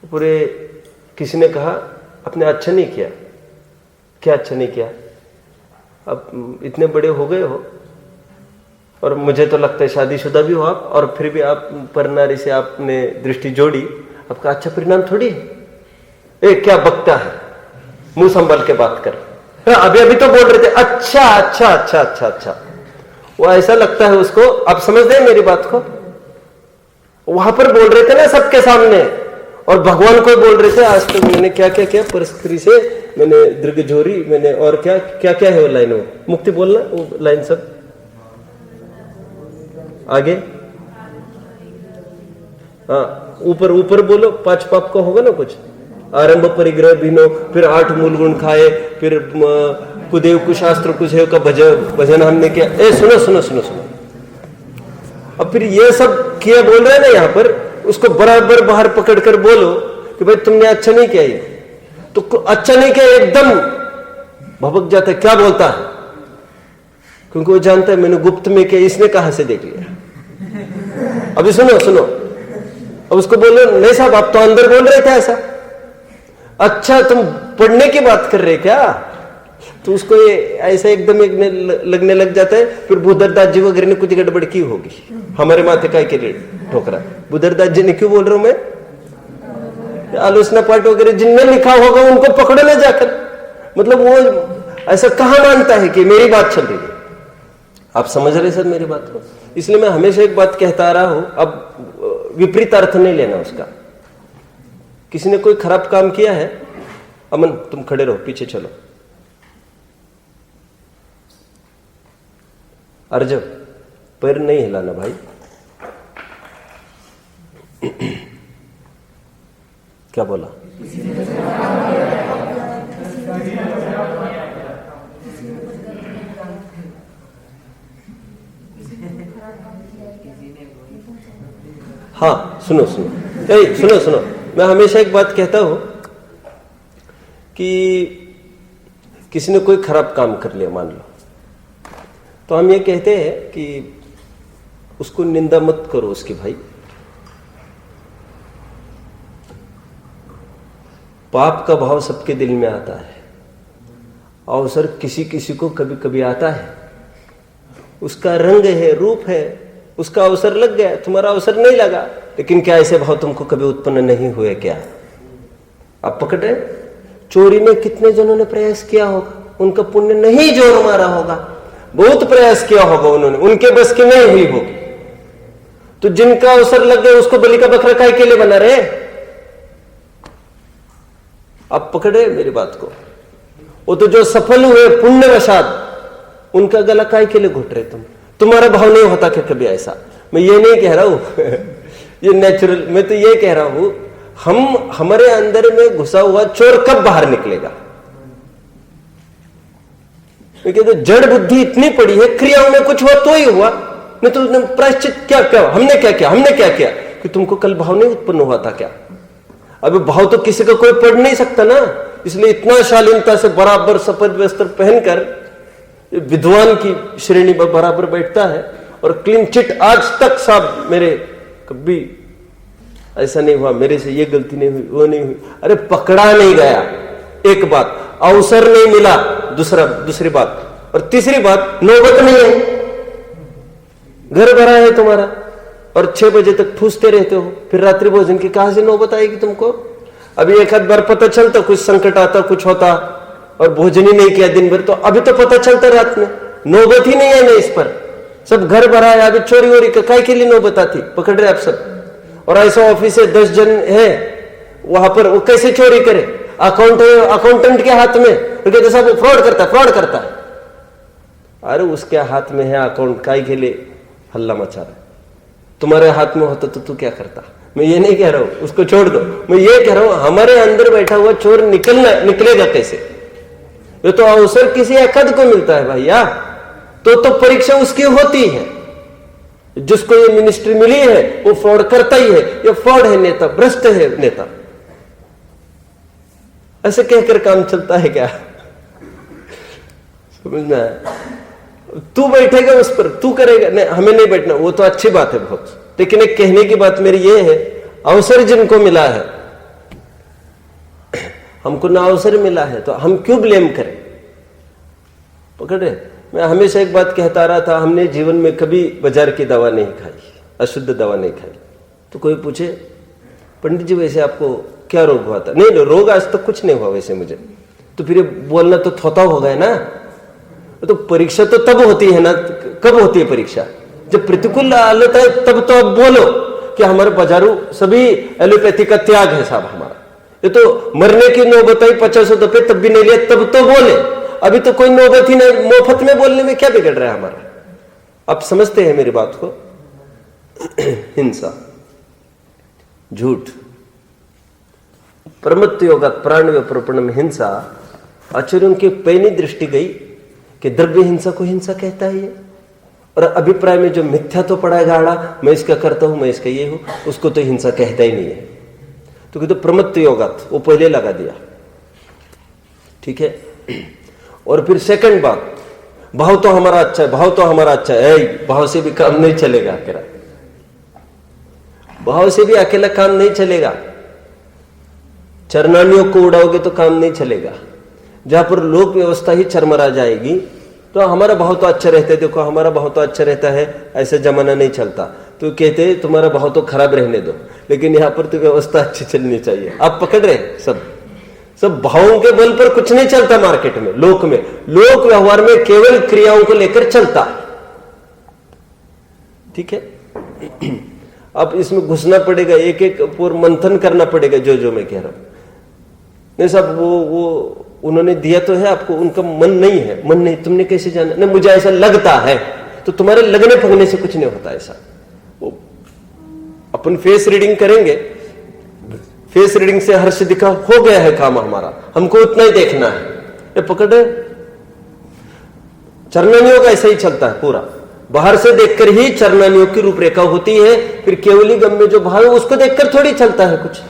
पूरे किसी ने कहा आपने अच्छा नहीं किया। क्या अच्छा नहीं किया? अब इतने बड़े हो गए हो और मुझे तो लगता है शादीशुदा भी हो आप, और फिर भी आप परनारी से आपने दृष्टि जोड़ी, आपका अच्छा परिणाम थोड़ी है। क्या बकता है, मुंह संभाल के बात कर। अभी अभी तो बोल रहे थे अच्छा अच्छा अच्छा अच्छा अच्छा, वो ऐसा लगता है उसको, आप समझ रहे मेरी बात को, वहां पर बोल रहे थे ना सबके सामने, और भगवान को बोल रहे थे आज तक मैंने क्या क्या किया, परस्त्री से मैंने दीर्घ जोरी, मैंने और क्या क्या क्या है वो लाइन, वो मुक्ति बोलना वो लाइन सब आगे, हाँ ऊपर ऊपर बोलो, 5 पाप का होगा ना कुछ, आरंभ परिग्रह भीनो, फिर 8 मूल गुण खाए, फिर कुदेव कुशास्त्र कुशेव का भजन हमने किया। सुनो सुनो सुनो सुनो, अब फिर ये सब किया बोल रहे हैं ना यहाँ पर, उसको बराबर बाहर पकड़कर बोलो कि भाई तुमने अच्छा नहीं किया, ये तो अच्छा नहीं किया, एकदम भबक जाता है, क्या बोलता है, क्योंकि वो जानता है मैंने गुप्त में किया, इसने कहां से देख लिया। अभी सुनो सुनो, अब उसको बोलो नहीं साहब आप तो अंदर बोल रहे थे ऐसा, अच्छा तुम पढ़ने की बात कर रहे क्या, तो उसको ये ऐसा एकदम लगने लग जाता है। फिर बुद्धरदास जी वगैरह ने कुछ गड़बड़ की होगी, हमारे माथे काय के लिए ठोकरा, बुद्धरदास जी ने क्यों बोल रहा हूं मैं, आलोचना पाठ वगैरह जिनने लिखा होगा उनको पकड़ो ना जाकर, मतलब वो ऐसा कहां मानता है कि मेरी बात चल रही है। आप समझ रहे सर मेरी बात को? इसलिए मैं हमेशा एक बात कहता आ रहा हूं, अब विपरीत अर्थ नहीं लेना उसका। किसी ने कोई खराब काम किया है, अमन तुम खड़े रहो, पीछे चलो, अर्जव पैर नहीं हिलाना भाई, क्या बोला, हाँ सुनो सुनो, सुनो सुनो, मैं हमेशा एक बात कहता हूं कि किसी ने कोई खराब काम कर लिया मान लो, तो हम ये कहते हैं कि उसको निंदा मत करो उसकी भाई, पाप का भाव सबके दिल में आता है, अवसर किसी किसी को कभी कभी आता है, उसका रंग है, रूप है, उसका अवसर लग गया, तुम्हारा अवसर नहीं लगा, लेकिन क्या ऐसे भाव तुमको कभी उत्पन्न नहीं हुए क्या? आप पकड़ रहे, चोरी में कितने जनों ने प्रयास किया होगा, उनका पुण्य नहीं जोर मारा होगा, बहुत प्रयास किया होगा उन्होंने, उनके बस की नहीं हुई होगी, तो जिनका अवसर लग गया उसको बलि का बकरा काय के लिए बना रहे? आप पकड़े मेरी बात को, वो तो जो सफल हुए पुण्यवशात, उनका गला काय के लिए घुट रहे तुम? तुम्हारा भाव नहीं होता क्या कभी ऐसा? मैं ये नहीं कह रहा हूं ये नेचुरल, मैं तो ये कह रहा हूं हमारे अंदर में घुसा हुआ चोर कब बाहर निकलेगा? तो जड़ बुद्धि इतनी पड़ी है, क्रियाओं में कुछ हुआ तो ही हुआ, नहीं तो प्रायश्चित क्या क्या, हमने क्या किया, हमने क्या किया कि तुमको कल भाव नहीं उत्पन्न हुआ था क्या? अभी भाव तो किसी का कोई पढ़ नहीं सकता ना, इसलिए इतना शालीनता से बराबर सफेद वस्त्र पहनकर विद्वान की श्रेणी पर बराबर बैठता है, और क्लीन चिट आज तक साहब मेरे कभी ऐसा नहीं हुआ, मेरे से ये गलती नहीं हुई, वो नहीं हुई, अरे पकड़ा नहीं गया, एक बात, अवसर नहीं मिला, दूसरी बात, और तीसरी बात नौबत नहीं है, घर भरा है तुम्हारा और 6 बजे तक ठूसते रहते हो, फिर रात्रि भोजन की कहां से नौबत आएगी तुमको? अभी एक आध बार पता चलता, कुछ संकट आता, कुछ होता और भोजन ही नहीं किया दिन भर, तो अभी तो पता चलता रात में, नौबत ही नहीं है ना इस पर, सब घर भरा है, अभी चोरी वोरी काय के लिए नौबत आती? पकड़ रहे आप सब, और ऐसा ऑफिस है 10 जन है वहां पर, वो कैसे चोरी करे? अकाउंटेंट के हाथ में, तो कहते सब फ्रॉड करता है। अरे उसके हाथ में है अकाउंट, काय के लिए हल्ला मचा रहा है? तुम्हारे हाथ में होता तो तू क्या करता? मैं ये नहीं कह रहा हूं उसको छोड़ दो, मैं ये कह रहा हूं हमारे अंदर बैठा हुआ चोर निकलेगा कैसे? ये तो अवसर किसी अकद को मिलता है भैया, तो परीक्षा उसकी होती है। जिसको ये मिनिस्ट्री मिली है वो फ्रॉड करता ही है, ये फ्रॉड है नेता, भ्रष्ट है नेता, ऐसे कहकर काम चलता है क्या? समझना है? तू बैठेगा उस पर, तू करेगा, नहीं हमें नहीं बैठना, वो तो अच्छी बात है बहुत, लेकिन एक कहने की बात मेरी ये है, अवसर जिनको मिला है, हमको ना अवसर मिला है तो हम क्यों ब्लेम करें? पकड़ रहे? मैं हमेशा एक बात कहता रहा था, हमने जीवन में कभी बाजार की दवा नहीं खाई, अशुद्ध दवा नहीं खाई। तो कोई पूछे पंडित जी वैसे आपको क्या रोग हुआ था? नहीं रोग आज तक कुछ नहीं हुआ वैसे मुझे। तो फिर बोलना तो थोता हो गया ना। तो परीक्षा तो तब होती है ना, कब होती है परीक्षा? जब प्रतिकूल हालत है तब तो अब बोलो कि हमारे बाजारू सभी एलोपैथी का त्याग है साहब हमारा। ये तो मरने की नौबत आई 50 दफे तब भी नहीं लिया, तब तो बोले। अभी तो कोई नौबत ही नहीं, मुफ्त में बोलने में क्या बिगड़ रहा है हमारा? आप समझते हैं मेरी बात को? हिंसा, झूठ, प्रमत्त योगात प्राणव्य प्रपणम हिंसा। आचार्यों की पहली दृष्टि गई कि द्रव्य हिंसा को हिंसा कहता है ये, और अभिप्राय में जो मिथ्या तो पड़ा है गाड़ा, मैं इसका करता हूं, मैं इसका ये हूं, उसको तो हिंसा कहता ही नहीं है। तो कहते प्रमत्त योगात, वो पहले लगा दिया, ठीक है। और फिर सेकंड बात, भाव तो हमारा अच्छा है, भाव तो हमारा अच्छा है, भाव से भी काम नहीं चलेगा अकेला, भाव से भी अकेला काम नहीं चलेगा। चरनानियों को उड़ाओगे तो काम नहीं चलेगा। जहां पर लोक व्यवस्था ही चरमरा जाएगी तो हमारा भाव तो अच्छा रहता है, देखो हमारा भाव तो अच्छा रहता है, ऐसा जमाना नहीं चलता। तो कहते तुम्हारा भाव तो खराब रहने दो, लेकिन यहां पर तो व्यवस्था अच्छी चलनी चाहिए। आप पकड़ रहे सब भावों के बल पर कुछ नहीं चलता मार्केट में, लोक में, लोक व्यवहार में केवल क्रियाओं को लेकर चलता, ठीक है। अब इसमें घुसना पड़ेगा, एक एक पूर्ण मंथन करना पड़ेगा जो मैं कह रहा हूं। नहीं साहब वो उन्होंने दिया तो है आपको, उनका मन नहीं है, मन नहीं, तुमने कैसे जाना? नहीं मुझे ऐसा लगता है, तो तुम्हारे लगने फगने से कुछ नहीं होता ऐसा। वो अपन फेस रीडिंग करेंगे, फेस रीडिंग से हर्ष दिखा हो गया है काम हमारा, हमको उतना ही देखना है। ये पकड़े चरनानियों का ऐसा ही चलता है पूरा, बाहर से देखकर ही चरनानियों की रूपरेखा होती है, फिर केवली गम में जो भाव है उसको देखकर थोड़ी चलता है कुछ।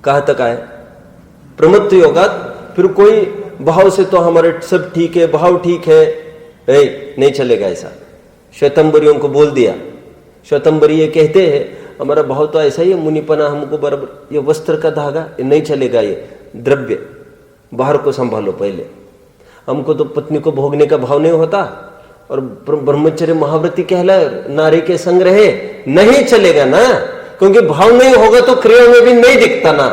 कहां तक आए? प्रमत्त योगात, फिर कोई भाव से तो हमारे सब ठीक है, भाव ठीक है, नहीं चलेगा ऐसा। श्वेतंबरियों को बोल दिया, श्वेतंबरी ये कहते हैं हमारा भाव तो ऐसा ही है, मुनिपना हमको बराबर, ये वस्त्र का धागा ये नहीं चलेगा, ये द्रव्य बाहर को संभालो पहले, हमको तो पत्नी को भोगने का भाव नहीं होता, और ब्रह्मचर्य महाव्रती कहलाए, नारी के संग रहे, नहीं चलेगा ना, क्योंकि भाव नहीं होगा तो क्रिया में भी नहीं दिखता ना।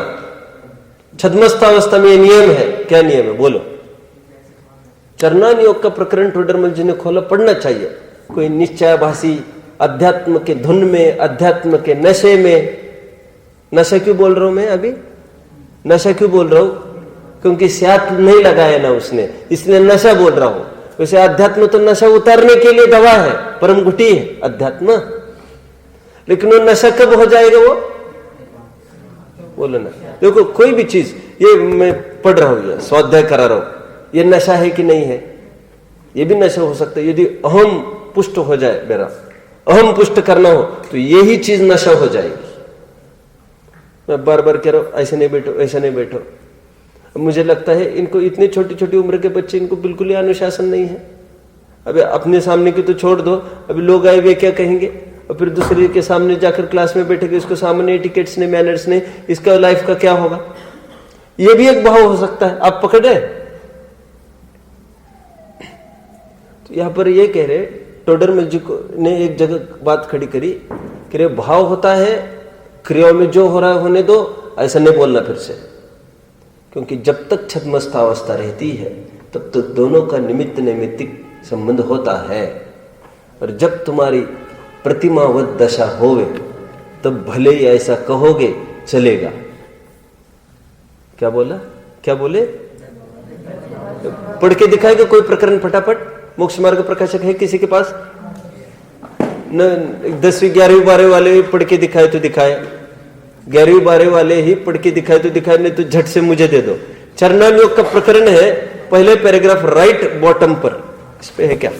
छद्मस्थावस्था में नियम है, क्या नियम है बोलो? चरनान योग का प्रकरण टोडरमल जी ने खोला, पढ़ना चाहिए। कोई निश्चयाभासी अध्यात्म के धुन में, अध्यात्म के नशे में, नशा क्यों बोल रहा हूं मैं अभी? नशा क्यों बोल रहा हूं? क्योंकि स्यात नहीं लगाया ना उसने, इसलिए नशा बोल रहा हूं। वैसे अध्यात्म तो नशा उतारने के लिए दवा है, परम घुटी है अध्यात्म, लेकिन वो नशा कब हो जाएगा वो बोलो ना। देखो कोई भी चीज, ये मैं पढ़ रहा हूं, ये स्वाध्याय करा रहा हूं, ये नशा है कि नहीं है? ये भी नशा हो सकता है। यदि अहम पुष्ट हो जाए, मेरा अहम पुष्ट करना हो तो यही चीज नशा हो जाएगी। मैं बार बार कह रहा हूं ऐसे नहीं बैठो, ऐसा नहीं बैठो। मुझे लगता है इनको, इतनी छोटी छोटी उम्र के बच्चे, इनको बिल्कुल ही अनुशासन नहीं है। अभी अपने सामने की तो छोड़ दो, अभी लोग आए वे क्या कहेंगे, और फिर दूसरे के सामने जाकर क्लास में बैठेंगे, इसको सामने एटिकेट्स ने, मैनर्स ने, इसका लाइफ का क्या होगा? ये भी एक भाव हो सकता है। आप पकड़ रहे? तो यहां पर ये कह रहे, टोडरमल जी को ने एक जगह बात खड़ी करी कि भाव होता है, क्रियाओं में जो हो रहा है होने दो, ऐसा नहीं बोलना फिर से, क्योंकि जब तक छद्मस्थावस्था रहती है तब तो दोनों का निमित्त नैमित्तिक संबंध होता है। और जब तुम्हारी प्रतिमावत दशा होवे तब भले ही ऐसा कहोगे चलेगा, क्या बोला, क्या बोले? पढ़ के दिखाएगा कोई प्रकरण फटाफट? मोक्ष मार्ग प्रकाशक है किसी के पास? न 10वीं 11वीं 12वीं वाले भी पढ़ के दिखाए तो दिखाए, 11वीं 12वीं वाले ही पढ़ के दिखाए तो दिखाए, नहीं तो झट से मुझे दे दो। चरणानुयोग का प्रकरण है, पहले पैराग्राफ राइट बॉटम पर, इस पे है क्या?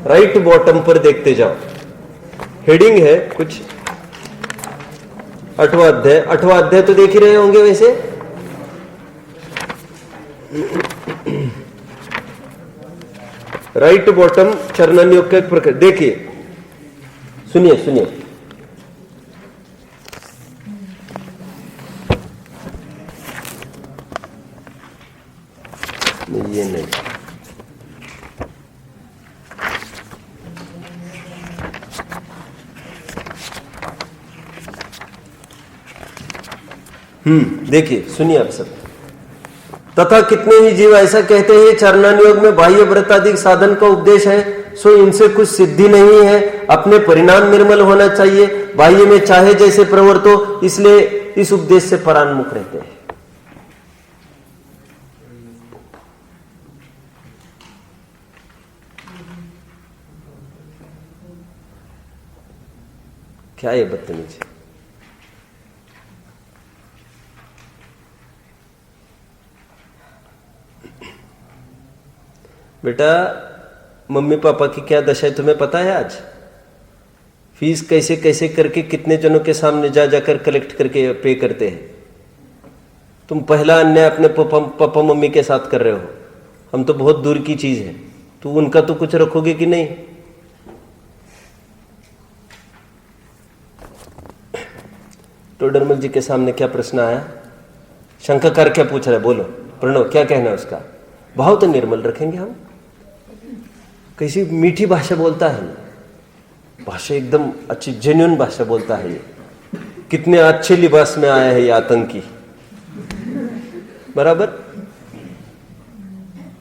राइट बॉटम पर देखते जाओ, हेडिंग है कुछ 8वां अध्याय। 8वां अध्याय तो देख ही रहे होंगे वैसे। राइट बॉटम चरणानुयोग का एक प्रकरण देखिए, सुनिए सुनिए। ये नहीं, देखिए सुनिए आप सब। तथा कितने ही जीव ऐसा कहते हैं चरणानुयोग में बाह्य व्रतादि साधन का उपदेश है, सो इनसे कुछ सिद्धि नहीं है, अपने परिणाम निर्मल होना चाहिए, बाह्य में चाहे जैसे प्रवृत्त हो, इसलिए इस उपदेश से परान्मुख रहते हैं। क्या ये बदतमीजी? बेटा मम्मी पापा की क्या दशा है तुम्हें पता है? आज फीस कैसे कैसे करके कितने जनों के सामने जा जाकर कलेक्ट करके पे करते हैं। तुम पहला अन्याय अपने पापा मम्मी के साथ कर रहे हो। हम तो बहुत दूर की चीज है, तो उनका तो कुछ रखोगे कि नहीं? टोडरमल जी के सामने क्या प्रश्न आया? शंकाकार क्या पूछ रहा है? बोलो प्रणव, क्या कहना है उसका? भाव तो निर्मल रखेंगे हम। कैसी मीठी भाषा बोलता है, भाषा एकदम अच्छी जेन्युइन भाषा बोलता है। ये कितने अच्छे लिबास में आया है ये आतंकी, बराबर?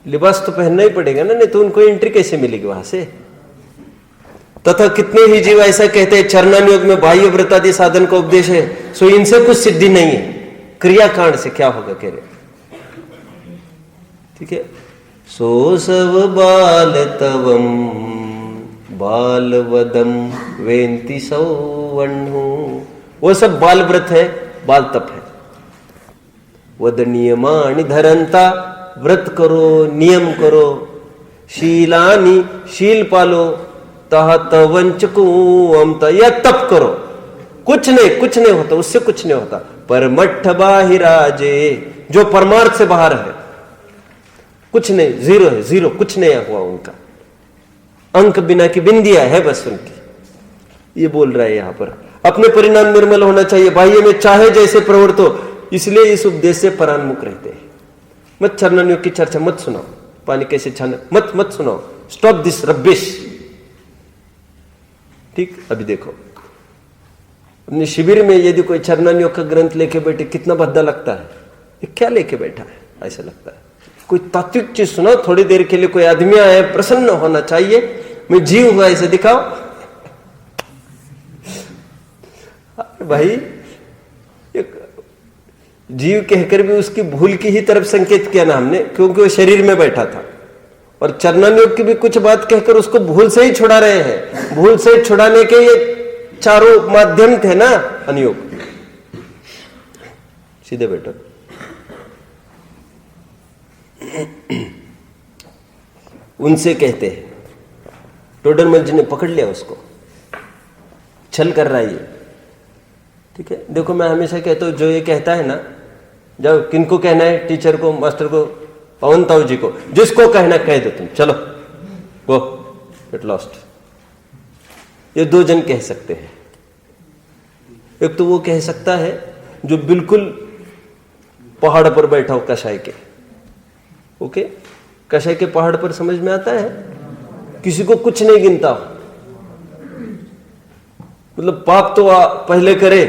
लिबास तो पहनना ही पड़ेगा ना, नहीं तो उनको एंट्री कैसे मिलेगी वहां से? तथा कितने ही जीव ऐसा कहते हैं चरणानुयोग में बाह्य व्रतादि साधन का उपदेश है, सो इनसे कुछ सिद्धि नहीं है। क्रियाकांड से क्या होगा कह रहे, ठीक है? सो सब बाल तवम बालवदम वेंति सौवन्हु, वो सब बाल व्रत है, बाल तप है। वद नियमानि धरंता, व्रत करो, नियम करो, शीलानि शील पालो, तह तवंचको अमता, या तप करो। कुछ नहीं होता, उससे कुछ नहीं होता। परमठ बाहिराजे, जो परमार्थ से बाहर है, कुछ नहीं, जीरो है, जीरो, कुछ नहीं हुआ उनका। अंक बिना की बिंदिया है बस उनकी। ये बोल रहा है यहां पर, अपने परिणाम निर्मल होना चाहिए, बाह्य में चाहे जैसे प्रवृत्त हो, इसलिए इस उपदेश से परान्मुख रहते हैं। मत चरणानुयोग की चर्चा मत सुनाओ, पानी कैसे छाना मत सुनाओ। Stop this rubbish. ठीक, अभी देखो अपने शिविर में यदि कोई चरणानुयोग का ग्रंथ लेके बैठे, कितना भद्दा लगता है। ये क्या लेके बैठा है, ऐसा लगता है। कोई तात्विक चीज सुनाओ थोड़ी देर के लिए, कोई आदमी आया प्रसन्न होना चाहिए, मैं जीव हुआ ऐसे दिखाओ। भाई एक जीव कहकर भी उसकी भूल की ही तरफ संकेत किया ना हमने, क्योंकि वो शरीर में बैठा था। और चरणानुयोग की भी कुछ बात कहकर उसको भूल से ही छुड़ा रहे हैं। भूल से छुड़ाने के ये चारों माध्यम थे ना, अनुयोग। सीधे बैठो। उनसे कहते हैं, टोडरमल जी ने पकड़ लिया उसको, छल कर रहा है ये, ठीक है? देखो मैं हमेशा कहता हूं, जो ये कहता है ना, जब किनको कहना है, टीचर को, मास्टर को, पवन ताऊ जी को, जिसको कहना कह दो तुम, चलो गो गेट लॉस्ट। ये दो जन कह सकते हैं। एक तो वो कह सकता है जो बिल्कुल पहाड़ पर बैठा हो कषाय के, ओके? कषाय के पहाड़ पर समझ में आता है, किसी को कुछ नहीं गिनता, मतलब पाप तो पहले करे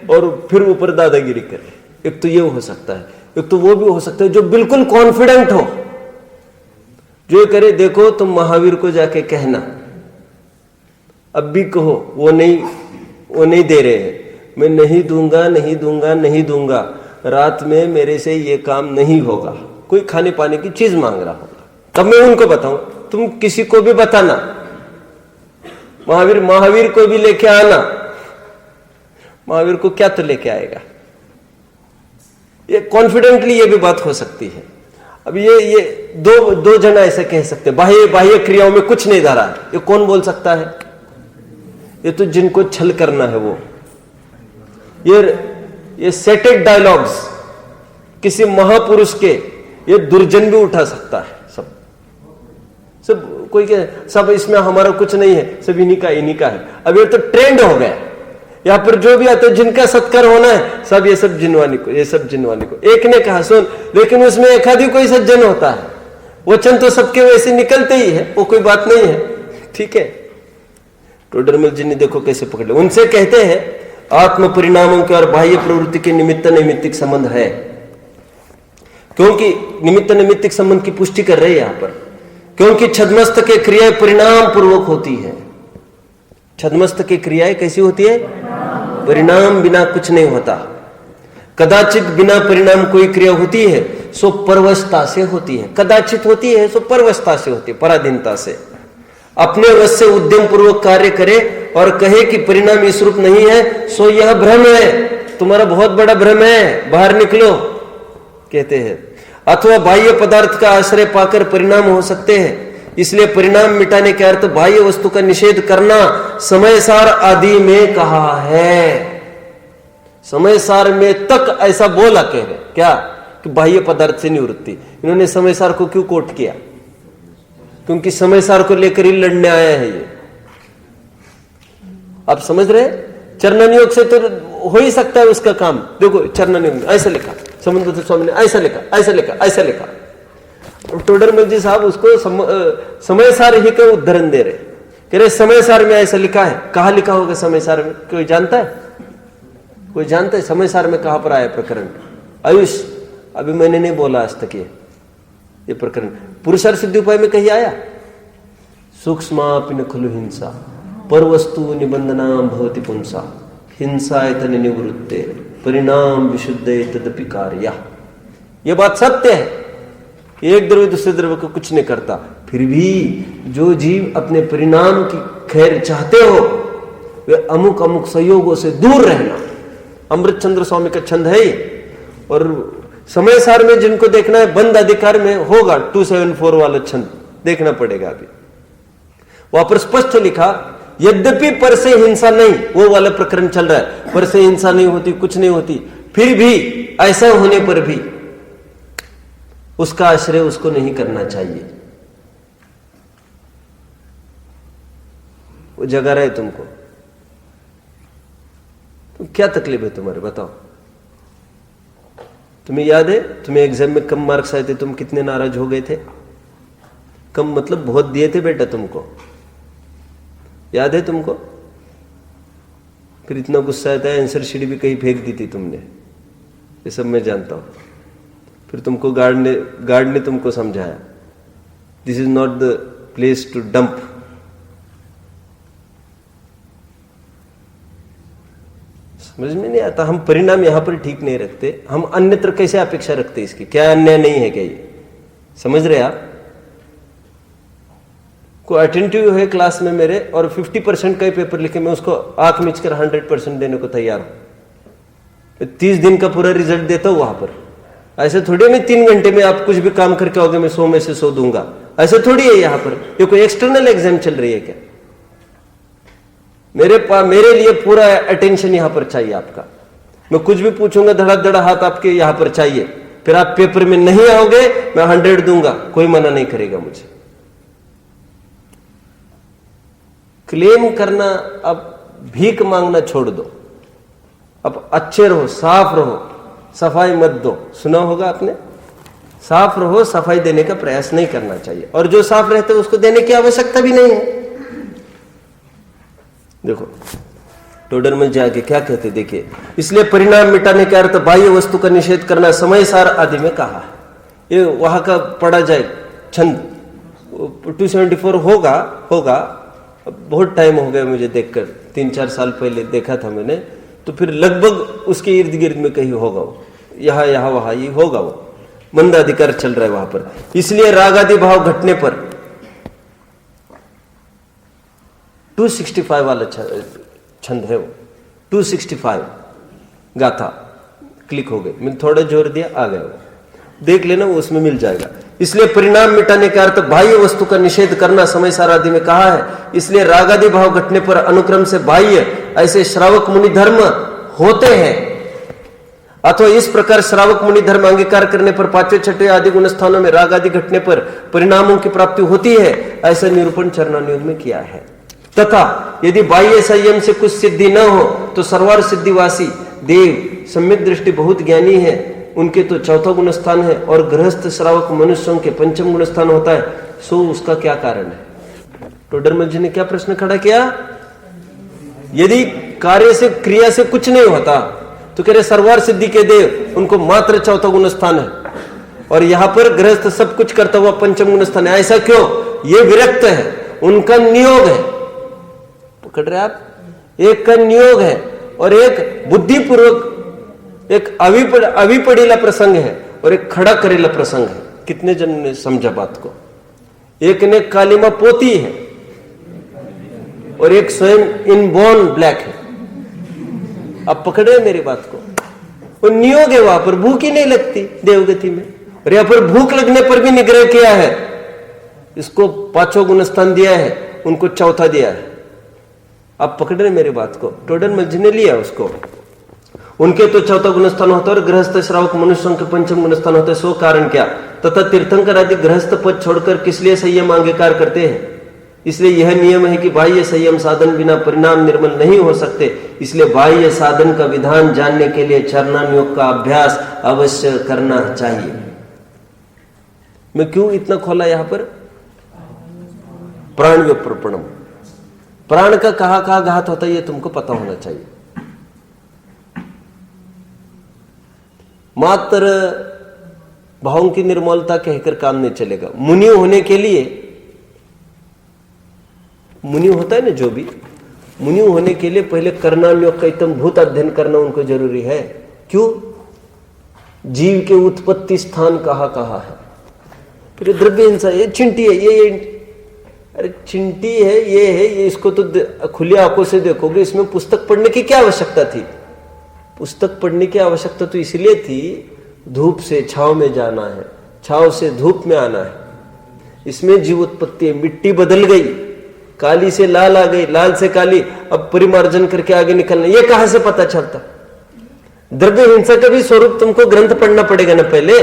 और फिर ऊपर दादागिरी करे। एक तो ये हो सकता है। एक तो वो भी हो सकता है जो बिल्कुल कॉन्फिडेंट हो, जो ये करे, देखो तुम महावीर को जाके कहना, अब भी कहो, वो नहीं दे रहे हैं, मैं नहीं दूंगा, नहीं दूंगा, नहीं दूंगा। रात में मेरे से ये काम नहीं होगा, कोई खाने पाने की चीज मांग रहा होगा, तब मैं उनको बताऊं। तुम किसी को भी बताना, महावीर को भी लेके आना, महावीर को क्या तो लेके आएगा। ये कॉन्फिडेंटली ये भी बात हो सकती है। अब ये दो जना ऐसे कह सकते, बाह्य क्रियाओं में कुछ नहीं धारा, ये कौन बोल सकता है? ये तो जिनको छल करना है वो। ये सेटेड डायलॉग्स किसी महापुरुष के, ये दुर्जन भी उठा सकता है। सब कोई कहे सब इसमें हमारा कुछ नहीं है, सब इन्हीं का है। अब ये तो ट्रेंड हो गया, यहाँ पर जो भी आते जिनका सत्कार होना है सब ये सब जिनवानी को। एक ने कहा सुन, लेकिन उसमें एक आधी कोई सज्जन होता है, वचन तो सबके वैसे निकलते ही है, वो कोई बात नहीं है, ठीक है। टोडरमल जी ने देखो कैसे पकड़े। उनसे कहते हैं आत्म परिणामों के और बाह्य प्रवृत्ति के निमित्त नैमित्तिक संबंध है, क्योंकि निमित्त नैमित्तिक संबंध की पुष्टि कर रहे हैं यहां पर, क्योंकि छद्मस्त के क्रियाएं परिणाम पूर्वक होती है। छद्मस्त की क्रियाएं कैसी होती है? परिणाम बिना कुछ नहीं होता। कदाचित बिना परिणाम कोई क्रिया होती है सो परवशता से होती है, कदाचित होती है सो परवशता से होती है, पराधीनता से। अपने वश से उद्यम पूर्वक कार्य करे और कहे कि परिणाम इस रूप नहीं है, सो यह भ्रम है, तुम्हारा बहुत बड़ा भ्रम है, बाहर निकलो, कहते हैं। अथवा बाह्य पदार्थ का आश्रय पाकर परिणाम हो सकते हैं, इसलिए परिणाम मिटाने के अर्थ बाह्य वस्तु का निषेध करना समय सार आदि में कहा है। समय सार में तक ऐसा बोला कह रहे क्या कि बाह्य पदार्थ से निवृत्ति। इन्होंने समय सार को क्यों कोट किया? क्योंकि समय सार को लेकर ही लड़ने आया है ये। आप समझ रहे? चरण योग से तो हो ही सकता है उसका काम। देखो चरण योग ऐसा लिखा, समुद्र स्वामी ने ऐसा लिखा। टोडरमल जी साहब उसको समय सार ही का उदाहरण दे रहे, कह रहे समय सार में ऐसा लिखा है। कहाँ लिखा होगा समय सार में? कोई जानता है समय सार में कहां पर आया प्रकरण? आयुष, अभी मैंने नहीं बोला आज तक ये प्रकरण पुरुषार्थ सिद्धि उपाय में कहीं आया? सूक्ष्मापि न खलु हिंसा पर वस्तु निबंधना भवति पुंसा हिंसायतन निवृत्ते परिणाम विशुद्धे तदपि कार्य। यह बात सत्य है, एक द्रव्य दूसरे द्रव्य को कुछ नहीं करता। फिर भी जो जीव अपने परिणाम की खैर चाहते हो वे अमुक अमुक संयोगों से दूर रहना। अमृत चंद्र स्वामी का छंद है। और समय सार में जिनको देखना है बंद अधिकार में होगा 274 वाला छंद देखना पड़ेगा। अभी वहां पर स्पष्ट लिखा, यद्यपि पर से हिंसा नहीं, वो वाला प्रकरण चल रहा है, पर से हिंसा नहीं होती, कुछ नहीं होती, फिर भी ऐसा होने पर भी उसका आश्रय उसको नहीं करना चाहिए। वो जगा रहा है तुमको, तो क्या तकलीफ है तुम्हारे? बताओ। तुम्हें याद है तुम्हें एग्जाम में कम मार्क्स आए थे, तुम कितने नाराज हो गए थे? कम मतलब बहुत दिए थे बेटा तुमको, याद है तुमको? फिर इतना गुस्सा आता है, आंसर शीट भी कहीं फेंक दी थी तुमने, ये सब मैं जानता हूं। फिर तुमको गार्ड ने तुमको समझाया, this is not the place to dump. समझ में नहीं आता। हम परिणाम यहां पर ठीक नहीं रखते, हम अन्यत्र कैसे अपेक्षा रखते इसकी? क्या अन्याय नहीं है क्या ये? समझ रहे आप? कोई अटेंटिव है क्लास में मेरे और 50% का ही पेपर लिखे, मैं उसको आंख मीच कर 100% देने को तैयार हूं। 30 दिन का पूरा रिजल्ट देता हूं वहां पर। ऐसे थोड़ी मैं 3 घंटे में आप कुछ भी काम करके आओगे मैं 100 में से 100 दूंगा, ऐसे थोड़ी है। यहां पर ये कोई एक्सटर्नल एग्जाम चल रही है क्या? मेरे लिए पूरा अटेंशन यहां पर चाहिए आपका। मैं कुछ भी पूछूंगा धड़ा हाथ आपके यहां पर चाहिए। फिर आप पेपर में नहीं आओगे मैं 100 दूंगा, कोई मना नहीं करेगा मुझे। क्लेम करना, अब भीख मांगना छोड़ दो, अब अच्छे रहो, साफ रहो, सफाई मत दो। सुना होगा आपने, साफ रहो, सफाई देने का प्रयास नहीं करना चाहिए, और जो साफ रहते हैं उसको देने की आवश्यकता भी नहीं है। देखो टोडरमल जी आगे क्या कहते देखिए, इसलिए परिणाम मिटाने का अर्थ बाह्य वस्तु का निषेध करना समय सार आदि में कहा है। ये वहां का पढ़ा जाए छंद 274 होगा। बहुत टाइम हो गया मुझे देखकर, 3-4 साल पहले देखा था मैंने, तो फिर लगभग उसके इर्द गिर्द में कहीं होगा। यहां यहां वहां ये होगा, वो मंदाधिकार चल रहा है वहां पर। इसलिए राग आदि भाव घटने पर 265 वाला छंद है वो, 265 गाथा क्लिक हो गई, मैंने थोड़ा जोर दिया आ गया, वो देख लेना, वो उसमें मिल जाएगा। इसलिए परिणाम मिटाने का अर्थ बाह्य वस्तु का निषेध करना समय सारादि में कहा है। इसलिए राग आदि भाव घटने पर अनुक्रम से बाह्य ऐसे श्रावक मुनि धर्म होते हैं, अथवा इस प्रकार श्रावक मुनि धर्म अंगीकार करने पर पांचवें छठे आदि गुण स्थानों में राग आदि घटने पर परिणामों की प्राप्ति होती है, ऐसा निरूपण चरणानुयोग में किया है। तथा यदि बाह्य संयम से कुछ सिद्धि न हो तो सर्वार सिद्धिवासी देव सम्यक दृष्टि बहुत ज्ञानी है, उनके तो चौथा गुण स्थान है और गृहस्थ श्रावक मनुष्यों के पंचम गुण स्थान होता है, सो उसका क्या कारण है? टोडरमल जी ने क्या प्रश्न खड़ा किया? यदि कार्य से क्रिया से कुछ नहीं होता तो कह रहे सर्वार सिद्धि के देव उनको मात्र चौथा गुण स्थान है, और यहां पर गृहस्थ सब कुछ करता हुआ पंचम गुण स्थान है, ऐसा क्यों? ये विरक्त है, उनका नियोग है, पकड़ रहे आप? एक का नियोग है और एक बुद्धिपूर्वक, एक अविपड़ीला प्रसंग है और एक खड़ा करेला प्रसंग है। कितने जन ने समझा बात को? एक ने कालिमा पोती है और एक स्वयं इनबॉर्न ब्लैक है। आप पकड़े मेरी बात को? वो नियोग है, वहां पर भूख ही नहीं लगती देवगति में, और यहां पर भूख लगने पर भी निग्रह किया है, इसको पांचों गुण स्थान दिया है, उनको चौथा दिया है। आप पकड़ रहे मेरी बात को? टोडरमल जी ने लिया उसको, उनके तो चौथा गुण स्थान होता है और गृहस्थ श्रावक मनुष्यों के पंचम गुण स्थान होता है, सो कारण क्या? तथा तीर्थंकर आदि गृहस्थ पद छोड़कर किस लिए संयम अंगीकार करते हैं? इसलिए यह नियम है कि बाह्य संयम साधन बिना परिणाम निर्मल नहीं हो सकते, इसलिए बाह्य साधन का विधान जानने के लिए चरणानुयोग का अभ्यास अवश्य करना चाहिए। मैं क्यों इतना खोला यहां पर? प्राण व्यप्रपणम, प्राण का कहां कहां घात होता है ये तुमको पता होना चाहिए। मात्र भावों की निर्मलता कहकर काम नहीं चलेगा। मुनि होने के लिए, मुनि होता है ना जो भी, मुनि होने के लिए पहले कर्णानुयोग का एकदम भूत अध्ययन करना उनको जरूरी है। क्यों? जीव के उत्पत्ति स्थान कहां कहां है, फिर द्रव्य हिंसा, ये चिंटी है, ये अरे चिंटी है, ये है, ये इसको तो खुली आंखों से देखोगे, इसमें पुस्तक पढ़ने की क्या आवश्यकता थी? पुस्तक पढ़ने की आवश्यकता तो इसलिए थी, धूप से छाव में जाना है, छाव से धूप में आना है, इसमें जीव उत्पत्ति है। मिट्टी बदल गई, काली से लाल आ गई, लाल से काली, अब परिमार्जन करके आगे निकलना, ये कहां से पता चलता? द्रव्य हिंसा का भी स्वरूप तुमको ग्रंथ पढ़ना पड़ेगा ना पहले,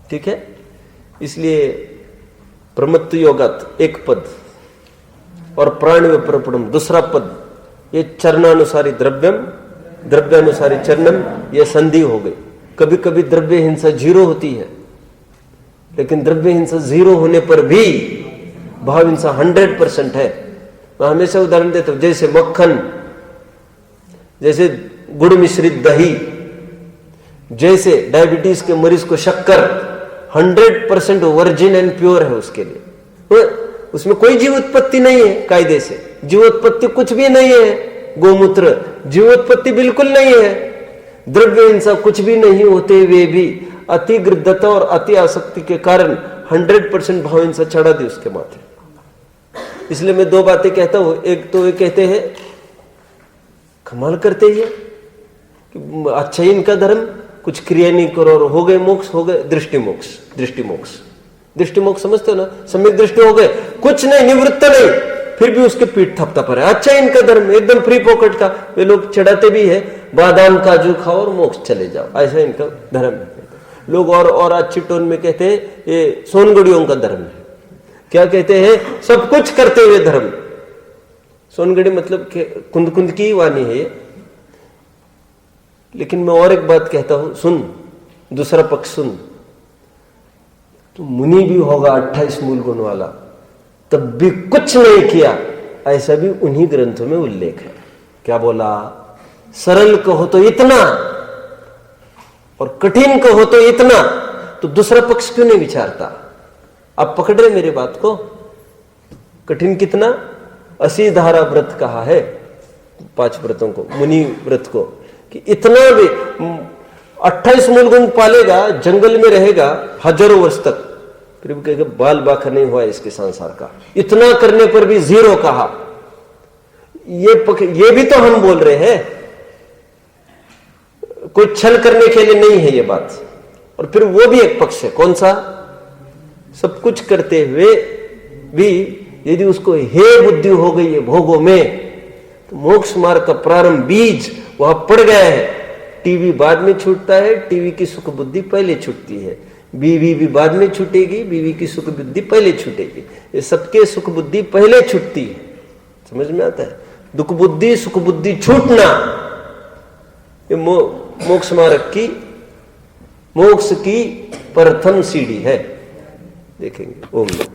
ठीक है? इसलिए प्रमत्त योगात एक पद और प्राण व्यप्रपणम दूसरा पद, ये चरणानुसारी द्रव्यम, द्रव्यानुसारी चरणम, ये संधि हो गई। कभी कभी द्रव्य हिंसा 0 होती है, लेकिन द्रव्य हिंसा 0 होने पर भी भाव हिंसा 100% है। मैं हमेशा उदाहरण देता हूं, जैसे मक्खन, जैसे गुड़ मिश्रित दही, जैसे डायबिटीज के मरीज को शक्कर 100% वर्जिन एंड प्योर है उसके लिए, उसमें कोई जीव उत्पत्ति नहीं है, कायदे से जीवोत्पत्ति कुछ भी नहीं है। गोमूत्र जीवोत्पत्ति बिल्कुल नहीं है। द्रव्य हिंसा कुछ भी नहीं होते हुए भी अति गृद्धता और अति आसक्ति के कारण 100% भाव हिंसा चढ़ा दी उसके माथे। इसलिए मैं 2 बातें कहता हूं। एक तो ये कहते हैं कमाल करते ही है कि अच्छा ही इनका धर्म, कुछ क्रिया नहीं करो और हो गए मोक्ष, हो गए दृष्टि मोक्ष। दृष्टि मोक्ष, दृष्टि मोक्ष समझते हो ना? सम्यक दृष्टि हो गए, कुछ नहीं, निवृत्त नहीं, फिर भी उसके पीठ थपथप पर है। अच्छा इनका धर्म एकदम फ्री पॉकेट का, वे लोग चढ़ाते भी है बादाम काजू खाओ और मोक्ष चले जाओ, ऐसा इनका धर्म है। लोग और अच्छी टोन में कहते हैं ये सोनगढ़ियों का धर्म है। क्या कहते हैं? सब कुछ करते हुए धर्म। सोनगढ़ी मतलब कुंद कुंद की वाणी है ये। लेकिन मैं और एक बात कहता हूं, सुन, दूसरा पक्ष सुन। तो मुनि भी होगा 28 मूल गुण वाला, तब भी कुछ नहीं किया, ऐसा भी उन्हीं ग्रंथों में उल्लेख है। क्या बोला? सरल कहो तो इतना और कठिन कहो तो इतना, तो दूसरा पक्ष क्यों नहीं विचारता? आप पकड़ रहे मेरी बात को? कठिन कितना? 80 धारा व्रत कहा है 5 व्रतों को, मुनि व्रत को, कि इतना भी 28 मूलगुण पालेगा, जंगल में रहेगा हजारों वर्ष तक, फिर भी कहेगा बाल बाखर नहीं हुआ इसके संसार का, इतना करने पर भी 0 कहा। ये भी तो हम बोल रहे हैं, कोई छल करने के लिए नहीं है ये बात। और फिर वो भी एक पक्ष है, कौन सा? सब कुछ करते हुए भी यदि उसको हे बुद्धि हो गई है भोगों में, तो मोक्ष मार्ग का प्रारंभ बीज वहां पड़ गया है। टीवी बाद में छूटता है, टीवी की सुख बुद्धि पहले छूटती है। बीवी भी बाद में छूटेगी, बीवी की सुख बुद्धि पहले छूटेगी। ये सबके सुख बुद्धि पहले छूटती है, समझ में आता है? दुख बुद्धि सुख बुद्धि छूटना ये मोक्ष मार्ग की, मोक्ष की प्रथम सीढ़ी है। देखेंगे। ओम नमः